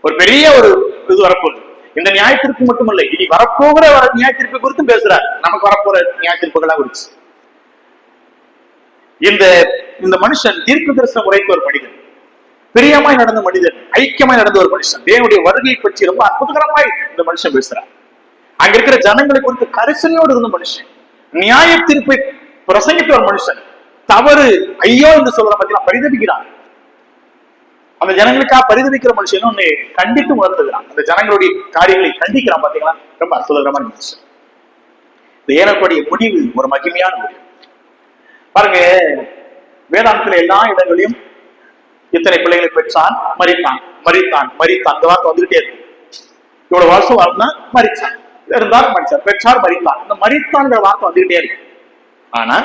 ஒரு பெரிய ஒரு இது வரப்போகுது. இந்த நியாய தீர்ப்பு மட்டுமல்ல, இனி வரப்போகிற நியாய தீர்ப்பை குறித்தும் பேசுறார். நமக்கு வரப்போற நியாய தீர்ப்புகளா குறிச்சு இந்த மனுஷன் தீர்க்க தரிசனம் உரைத்த ஒரு மனிதன், பிரியமாய் நடந்த மனிதன், ஐக்கியமாய் நடந்த ஒரு மனுஷன், தேவனுடைய வருகை பற்றி ரொம்ப அற்புதகரமாய் இந்த மனுஷன் பேசுறார். அங்க இருக்கிற ஜனங்களை குறித்து கரிசனையோடு இருந்த மனுஷன், நியாய தீர்ப்பை பிரசங்கித்த ஒரு மனுஷன், தவறு ஐயோ என்று சொல்ற பத்தி பரிதபிக்கிறான். அந்த ஜனங்களுக்காக பரிதவிக்கிற மனுஷன் ஒண்ணு கண்டித்து உணர்த்துகிறான். அந்த ஜனங்களுடைய காரியங்களை கண்டிக்கிறான். பாத்தீங்களா, ரொம்ப அற்புதகரமான மனுஷன். இந்த ஏனக்கூடிய முடிவு ஒரு மகிமையான முடிவு. பாருங்க, வேதாந்தத்துல எல்லா இடங்களையும் இத்தனை பிள்ளைகளை பெற்றான், மரித்தான், அந்த வார்த்தை வந்துகிட்டே இருக்கு. இவ்வளவு வருஷம் வாழ்ந்தா மரிச்சான், இருந்தார் மரிச்சார், பெற்றார், மரித்தான், இந்த மரித்தான்ங்கிற வார்த்தை வந்துகிட்டே இருக்கு. ஆனா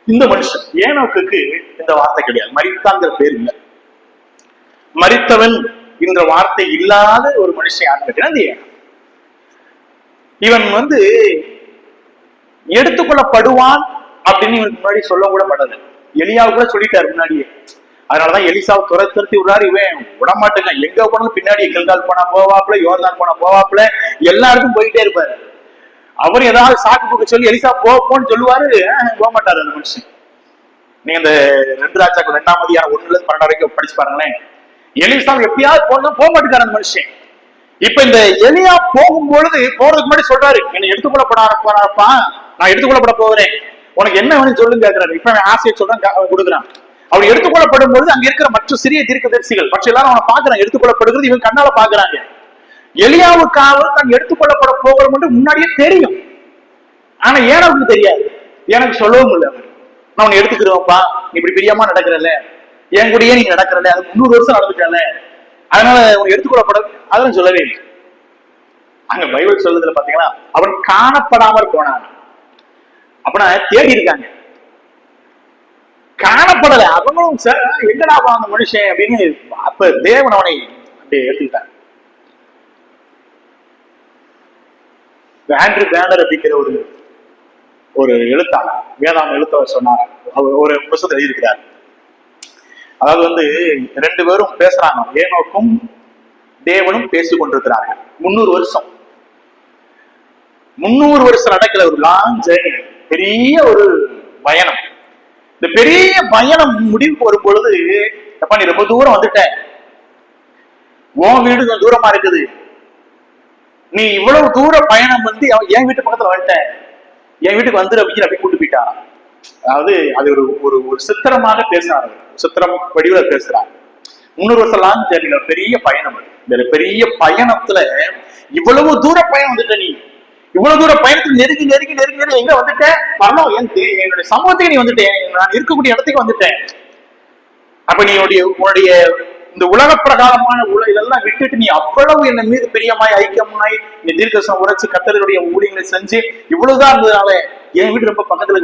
இந்த மனுஷன் ஏனோக்கு இந்த வார்த்தை கிடையாது, மரித்தான்கிற பேர் இல்லை. மரித்தவன் என்ற வார்த்தை இல்லாத ஒரு மனுஷன் யாருன்னு கேட்டீங்கன்னா இவன் எடுத்துக்கொள்ளப்படுவான் அப்படின்னு இவனுக்கு முன்னாடி சொல்ல கூட படாது. எலியாவு கூட சொல்லிட்டாரு முன்னாடியே. அதனாலதான் எலிசாவை துரத்தி விடுறாரு. இவன் விடமாட்டுங்க, எங்க போனாலும் பின்னாடி கில்கால் போனா போவாப்புல, யோர்தான் போனா போவாப்புல, எல்லாருக்கும் போயிட்டே இருப்பாரு. அவர் ஏதாவது சாக்கு போக்கு சொல்லி எலிசா போன்னு சொல்லுவாரு, போக மாட்டாரு அந்த மனுஷன். நீங்க இந்த 2 ராஜாக்கள் 2ஆம் அதிகாரம் 1-12 வரைக்கும் படிச்சு பாருங்களேன். எலிசா எப்படியாவது போக மாட்டேங்காரு அந்த மனுஷன். இப்ப இந்த எலியா போகும்பொழுது போறதுக்கு முன்னாடி சொல்றாரு, என்னை எடுத்துக்கொள்ளப்படாப்பா, நான் எடுத்துக்கொள்ளப்பட போகிறேன், உனக்கு என்ன வேணும் சொல்லுங்க கேட்கிறாரு. இப்ப ஆசையை சொல்றான், கொடுக்குறான். அவர் எடுத்துக்கொள்ளப்படும் பொழுது அங்க இருக்கிற மற்ற சிறிய தீர்க்கதரிசிகள் மற்ற எல்லாரும் அவனை பாக்குறாங்க, எடுத்துக்கொள்ளப்படுகிறது இவன் கண்ணால பாக்குறாங்க. எலியாவுக்காக தான் எடுத்துக்கொள்ளப்பட போகிறோம் என்று முன்னாடியே தெரியும். ஆனா ஏனவுக்கு தெரியாது, எனக்கு சொல்லவும் இல்லை. அவர் நான் உன்னை எடுத்துக்கிறோம்ப்பா, இப்படி பிரியமா நடக்கிறல்ல, என் கூடயே நீங்க நடக்கிறல்ல, அது 300 வருஷம் நடந்துட்டல, அதனால உனக்கு எடுத்துக்கொள்ளப்பட, அதெல்லாம் சொல்லவே இல்லை. அங்க பைபிள் சொல்றதுல பாத்தீங்கன்னா அவன் காணப்படாமல் போனான். அப்படின்னா தேடி இருக்காங்க, காணப்படல. அவங்களும் எங்கடா அந்த மனுஷன் அப்படின்னு. அப்ப தேவன் அவனை அப்படியே எடுத்துக்கிட்டாங்க. ஆண்ட்ரூ பேனர் அப்படிங்கிற ஒரு எழுத்தாளர், வேதாந்த எழுத்தவர் சொன்னார். அவர் ஒரு புத்தகத்தை எழுதியிருக்கிறார். அதாவது 2 பேரும் பேசுறாங்க, ஏனோக்கும் தேவனும் பேசிக் கொண்டிருக்கிறார்கள். 300 வருஷம் 300 வருஷம் நடக்கல, ஒரு லாங் ஜெர்னி, பெரிய ஒரு பயணம். இந்த பெரிய பயணம் முடிவுக்கு வரும் பொழுது, அப்ப நீ ரொம்ப தூரம் வந்துட்ட, உன் வீடு தூரமா இருக்குது, நீ இவ்வளவு தூர பயணம் என் வீட்டு பக்கத்துல வந்துட்ட, என் வீட்டுக்கு வந்துரு அப்படின்னு அப்படி கூட்டு போயிட்டா. அதாவது அது ஒரு சித்திரமாக பேசுறாரு, சித்திரம் வடிவில் பேசுறாரு. 300 வருஷம் லாங் ஜெர்னில பெரிய பயணம். இந்த பெரிய பயணத்துல இவ்வளவு தூர பயணம் வந்துட்ட, நீ இவ்வளவு தூர பயணத்துல நெருங்கி நெருங்கி நெருங்கி நெருங்கி எங்க வந்துட்டேன், பரவாயில்ல, என்னுடைய சமூகத்துக்கு நீ வந்துட்டேன், நான் இருக்கக்கூடிய இடத்துக்கு வந்துட்டேன். அப்ப நீ உன்னுடைய இந்த உலக பிரகாரமான இதெல்லாம் விட்டுட்டு நீ அவ்வளவு என்ன மீது பிரியமாய் ஐக்கியமாய் நீ தீர்க்கதரிசனம் உரைச்சு கர்த்தருடைய ஊழியங்களை செஞ்சு இவ்வளவுதான் இருந்ததுனால என் வீடு ரொம்ப பக்கத்துல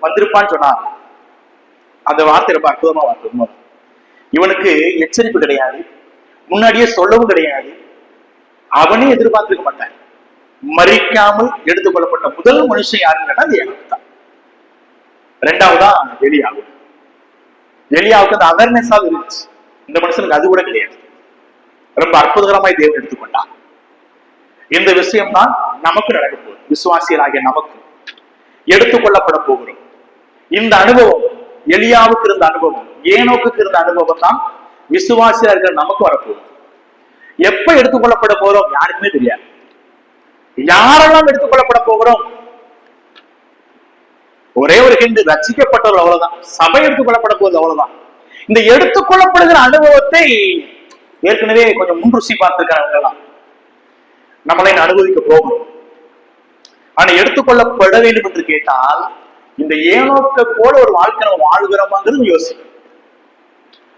வந்திருப்பான்னு சொன்னா. அந்த வார்த்தை ரொம்ப அற்புதமா வார்த்தை. இவனுக்கு எச்சரிப்பு கிடையாது, முன்னாடியே சொல்லவும் கிடையாது, அவனே எதிர்பார்த்திருக்க மாட்டான். மறிக்காமல் எடுத்துக்கொள்ளப்பட்ட முதல் மனுஷன் யாருன்னு கேட்டா அது எனக்கு தான். 2ஆவதா எலியாவு. எலியாவுக்கு அந்த அவேர்னஸாக இருந்துச்சு, இந்த மனுஷனுக்கு அது கூட கிடையாது. ரொம்ப அற்புதகரமாய் தேவன் எடுத்துக்கொண்டான். இந்த விஷயம் தான் நமக்கு நடக்க போகுது. விசுவாசியலாகிய நமக்கு எடுத்துக்கொள்ளப்பட போகிறோம். இந்த அனுபவம் எலியாவுக்கு இருந்த அனுபவம், ஏனோக்கு இருந்த அனுபவம் தான் விசுவாசியா இருக்கிற நமக்கு வரப்போகுது. எப்ப எடுத்துக்கொள்ளப்பட போறோம் யாருக்குமே தெரியாது. யாரெல்லாம் எடுத்துக்கொள்ளப்பட போகிறோம்? ஒரே ஒரு ஹிந்து, ரட்சிக்கப்பட்டவர்கள் அவ்வளவுதான். சபை எடுத்துக்கொள்ளப்பட போகுது அவ்வளவுதான். இந்த எடுத்துக்கொள்ளப்படுகிற அனுபவத்தை ஏற்கனவே கொஞ்சம் முன்ருசி பார்த்திருக்கிறவங்க எல்லாம் நம்மளை அனுபவிக்க போகிறோம். ஆனா எடுத்துக்கொள்ளப்பட வேண்டும் என்று கேட்டால் இந்த ஏனோக்க போல ஒரு வாழ்க்கை நம்ம வாழ்கிறோமாங்கிறது யோசிக்கும்.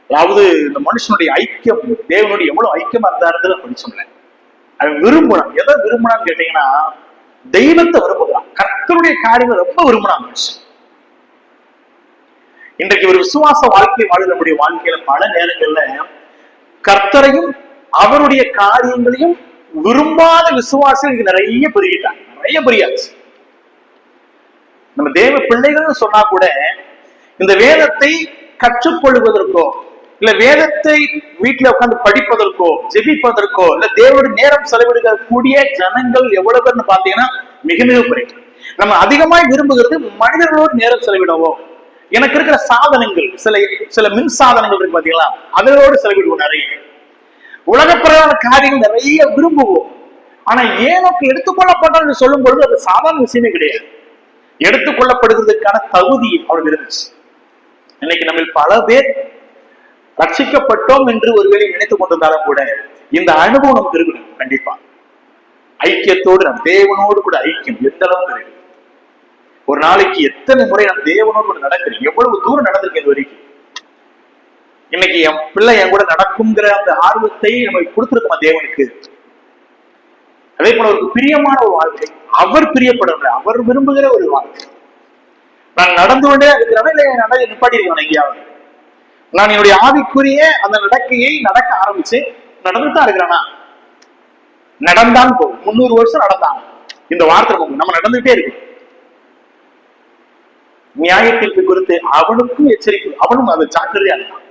அதாவது இந்த மனுஷனுடைய ஐக்கியம் தேவனுடைய எவ்வளவு ஐக்கியமா இருந்தாருன்னு அப்படி சொன்னேன். அவன் விரும்பினான். எதை விரும்பினான்னு கேட்டீங்கன்னா தெய்வத்தை விரும்புகிறான். கர்த்தருடைய காரியங்கள் ரொம்ப விரும்பினான் மனுஷன். இன்றைக்கு ஒரு விசுவாச வாழ்க்கை வாழ்கிறவருடைய வாழ்க்கையில பல நேரங்கள்ல கர்த்தரையும் அவருடைய காரியங்களையும் விரும்பாத விசுவாசிகள் நிறைய பெருகிட்டாங்க, நிறைய பெரியாச்சு. நம்ம தேவ பிள்ளைகள் சொன்னா கூட இந்த வேதத்தை கற்றுக்கொள்வதற்கோ இல்ல வேதத்தை வீட்டுல உட்கார்ந்து படிப்பதற்கோ ஜெபிப்பதற்கோ இல்ல தேவனுடைய நேரம் செலவிடுகிற கூடிய ஜனங்கள் எவ்வளவு பேர்னு பாத்தீங்கன்னா மிக மிக குறைவு. நம்ம அதிகமாய் விரும்புகிறது மனிதர்களோடு நேரம் செலவிடவோ, எனக்கு இருக்கிற சாதனங்கள் சில மின் சாதனங்கள் இருக்கு பாத்தீங்களா, அதோடு செலவிடுவோம். நிறைய உலகப்பிரகார காரியங்கள் நிறைய விரும்புவோம். ஆனா ஏனோக்கு எடுத்துக்கொள்ளப்பட்ட சொல்லும் பொழுது அது சாதாரண விஷயமே கிடையாது. எடுத்துக்கொள்ளப்படுகிறதுக்கான தகுதி அவருக்கு இருந்துச்சு. இன்னைக்கு நம்ம பல பேர் ரட்சிக்கப்பட்டோம் என்று ஒருவேளை நினைத்துக் கொண்டிருந்தாலும் கூட இந்த அனுபவம் நமக்கு இருக்கணும். கண்டிப்பா ஐக்கியத்தோடு நம் தேவனோடு கூட ஐக்கியம் எந்த அளவுக்கு இருக்கு. ஒரு நாளைக்கு எத்தனை முறை நம் தேவனோடு கூட நடக்கிறேன், எவ்வளவு தூரம் நடந்திருக்கு இது வரைக்கும். இன்னைக்கு என் பிள்ளை என் கூட நடக்குங்கிற அந்த ஆர்வத்தை நமக்கு கொடுத்திருக்கோமா தேவனுக்கு? அதே போல ஒரு பிரியமான ஒரு வாழ்க்கை, அவர் பிரியப்படுற அவர் விரும்புகிற ஒரு வாழ்க்கை. நான் நடந்து கொண்டே இருக்கிறேன், இல்லை நிப்பாட்டி இருக்கேன் எங்கேயாவது. நான் என்னுடைய ஆவிக்குரிய அந்த நடக்கையை நடக்க ஆரம்பிச்சு நடந்துதான் இருக்கிறேனா? நடந்தான் போகும். 300 வருஷம் நடந்தான் இந்த வார்த்தை நம்ம நடந்துட்டே இருக்கு. நியாயத்திற்கு குறித்து அவனுக்கும் எச்சரிப்பு, அவனும் அது ஜாக்கிரதையா இருந்தான்.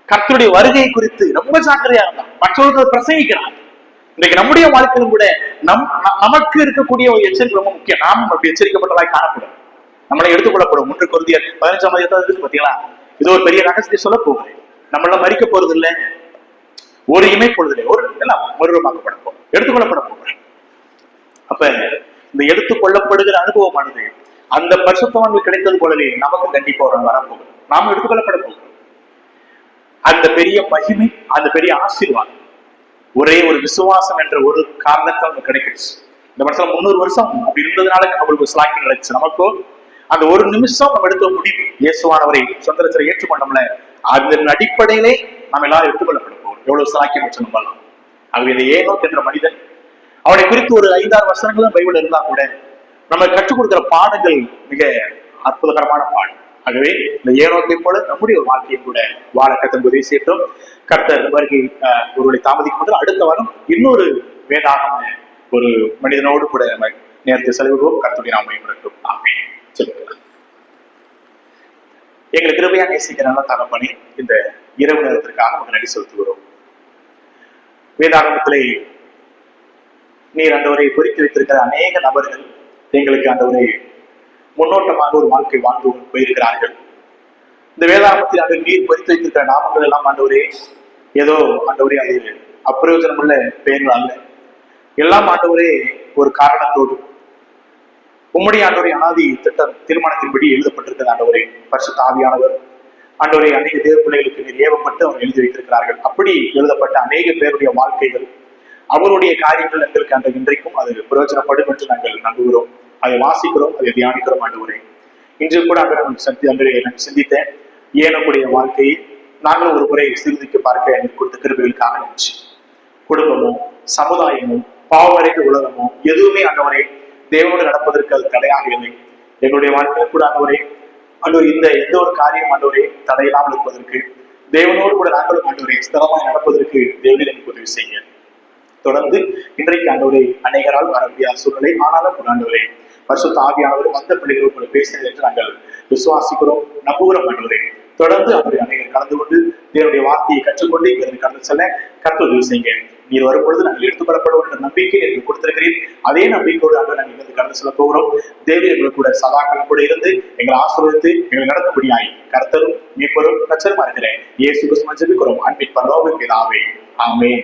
கர்த்தருடைய வருகையை குறித்து ரொம்ப ஜாக்கிரதையா இருந்தான். மற்றவர்கள் பிரசங்கிக்கிறான். இன்றைக்கு நம்முடைய வாழ்க்கையிலும் கூட நமக்கு இருக்கக்கூடிய ஒரு எச்சரிக்கை ரொம்ப முக்கியம். நாமும் அப்படி எச்சரிக்கப்பட்டதாய் காணப்படும். நம்மளை எடுத்துக்கொள்ளப்படும். 1 கொரிந்தியர் 15 இருக்கு பாத்தீங்களா? இது ஒரு பெரிய ரகசியத்தை சொல்ல போகிறேன். நம்மள மறிக்க போறது இல்லை, ஒரு இமை பொழுது ஒரு எல்லாம் மறுரூபமாக்கப்பட போறோம், எடுத்துக்கொள்ளப்பட போகிறேன். அப்ப இந்த எடுத்துக்கொள்ளப்படுகிற அனுபவமானது அந்த பரிசுத்தவான்கள் கிடைத்தது போலவே நமக்கு கண்டிப்பா ஒரு வரப்போகுது. நாம எடுத்துக்கொள்ளப்பட போகிறோம். அந்த பெரிய மகிமை, அந்த பெரிய ஆசீர்வாதம் ஒரே ஒரு விசுவாசம் என்ற ஒரு காரணத்தால் கிடைக்கிடுச்சு. இந்த வருஷம் 300 வருஷம் அப்படி இருந்ததுனால அவங்களுக்கு ஸ்லாக்கி கிடைச்சு. நமக்கோ அந்த ஒரு நிமிஷம் நம்ம எடுத்த முடிவு இயேசுவானவரை சொந்த ரட்சகரை ஏற்றுக்கொண்டோம்ல, அதன் அடிப்படையிலே நம்ம எல்லாரும் எடுத்துக்கொள்ளப்பட போகிறோம். எவ்வளவு ஸ்லாக்கி வச்சு நம்பலாம். ஆகவே இந்த ஏனோக் என்ற மனிதன், அவனை குறித்து ஒரு 5-6 வசனங்களும் பைபிள் இருந்தா கூட நம்ம கற்றுக் கொடுக்கிற பாடங்கள் மிக அற்புதகரமான பாடம். ஆகவே இந்த ஏனோக்கை போல நம்முடைய ஒரு வாழ்க்கையை கூட வாழ கத்தன் உதவி செய்யட்டும். கர்த்தர் வருகை ஒருவரை தாமதிக்கும் போது அடுத்த வாரம் இன்னொரு வேதாகம ஒரு மனிதனோடு கூட நம்ம நேரத்தை செலவிடுவோம். கர்த்தருடைய நாமம் மகிமைப்படட்டும். ஆமென். சொல்லுங்கள். எங்களை கிருபையா நேசிக்கிற நல்ல தகப்பனே, இந்த இரவு நேரத்திற்காக நமக்கு நன்றி செலுத்துகிறோம். வேதாகமத்திலே நீர் ஆண்டவரை பொறித்து வைத்திருக்கிற அநேக நபர்கள் எங்களுக்கு ஆண்டவரை முன்னோட்டமாக ஒரு வாழ்க்கை வாழ்ந்து போயிருக்கிறார்கள். இந்த வேதாகமத்தில் ஆண்டு நீர் பொறித்து வைத்திருக்கிற நாமங்கள் எல்லாம் ஆண்டவரே ஏதோ ஆண்டவரே அது அப்பிரயோஜனம் உள்ள பெயர்கள் அல்ல. எல்லாம் ஆண்டவரே ஒரு காரணத்தோடு உம்முடைய ஆண்டவரை அனாதி திட்டம் தீர்மானத்தின்படி எழுதப்பட்டிருக்கிறது. ஆண்டவரே பரிசுத்த ஆவியானவர் ஆண்டவரை அநேக தேவ பிள்ளைகளுக்கு நீர் ஏவப்பட்டு அவர் எழுதி வைத்திருக்கிறார்கள். அப்படி எழுதப்பட்ட அநேக பேருடைய வாழ்க்கைகள், அவருடைய காரியங்கள் எங்களுக்கு அந்த இன்றைக்கும் அது பிரயோஜனப்படும் என்று நாங்கள் நம்புகிறோம். அதை வாசிக்கிறோம், அதை தியானிக்கிறோம். ஆண்டவரே இன்று கூட ஆண்டவரை எனக்கு சிந்தித்தேன். ஏனக்கூடிய வாழ்க்கையை நாங்களும் ஒரு முறை சிந்திக்க பார்க்க எனக்கு கொடுத்த கிருபைகளுக்காக நன்றி. குடும்பமும் சமுதாயமும் பாவமறைந்த உலகமும் எதுவுமே ஆண்டவரை தேவனோடு நடப்பதற்கு அது தடையாக இல்லை. எங்களுடைய வாழ்க்கையில் கூட ஆண்டவரே இந்த எந்த ஒரு காரியம் ஆண்டவரே தடையில்லாமல் இருப்பதற்கு, தேவனோடு கூட நாங்களும் ஆண்டவரை ஸ்திரமாய் நடப்பதற்கு தேவனில் எனக்கு உதவி செய்யுங்க. தொடர்ந்து இன்றைக்கு ஆண்டவரை அநேகரால் வர முடியாத சூழ்நிலை, ஆனாலும் ஆண்டவரை பரிசுத்த ஆவியானவர் வந்த பிள்ளைகளோடு கூட பேசினது என்று நாங்கள் விசுவாசிக்கிறோம், நம்புகிறோம். ஆண்டவரை தொடர்ந்து அவரை அநேகர் கலந்து கொண்டு தேவனுடைய வார்த்தையை கற்றுக்கொண்டு இங்கிருந்து கடந்து செல்ல கர்த்தர் உதவி செய்யுங்க. நீர் வரும்பொழுது நாங்கள் எடுத்துக்கொள்ளப்படுவோம் என்ற நம்பிக்கை எனக்கு கொடுத்திருக்கிறேன். அதே நம்பிக்கையோடு நாங்கள் இங்கிருந்து கடந்து செல்ல போகிறோம். தேவி எங்களுக்கு கூட சதாக்கள் கூட இருந்து எங்களை ஆசீர்வதித்து எங்களை நடத்தபடியாய் கர்த்தரும் மீட்பரும் இரட்சகருமா இருக்கிறேன் இயேசு கிறிஸ்துவின் ஜெபிக்கிறோம் அன்பின் பரலோக பிதாவே. ஆமென்.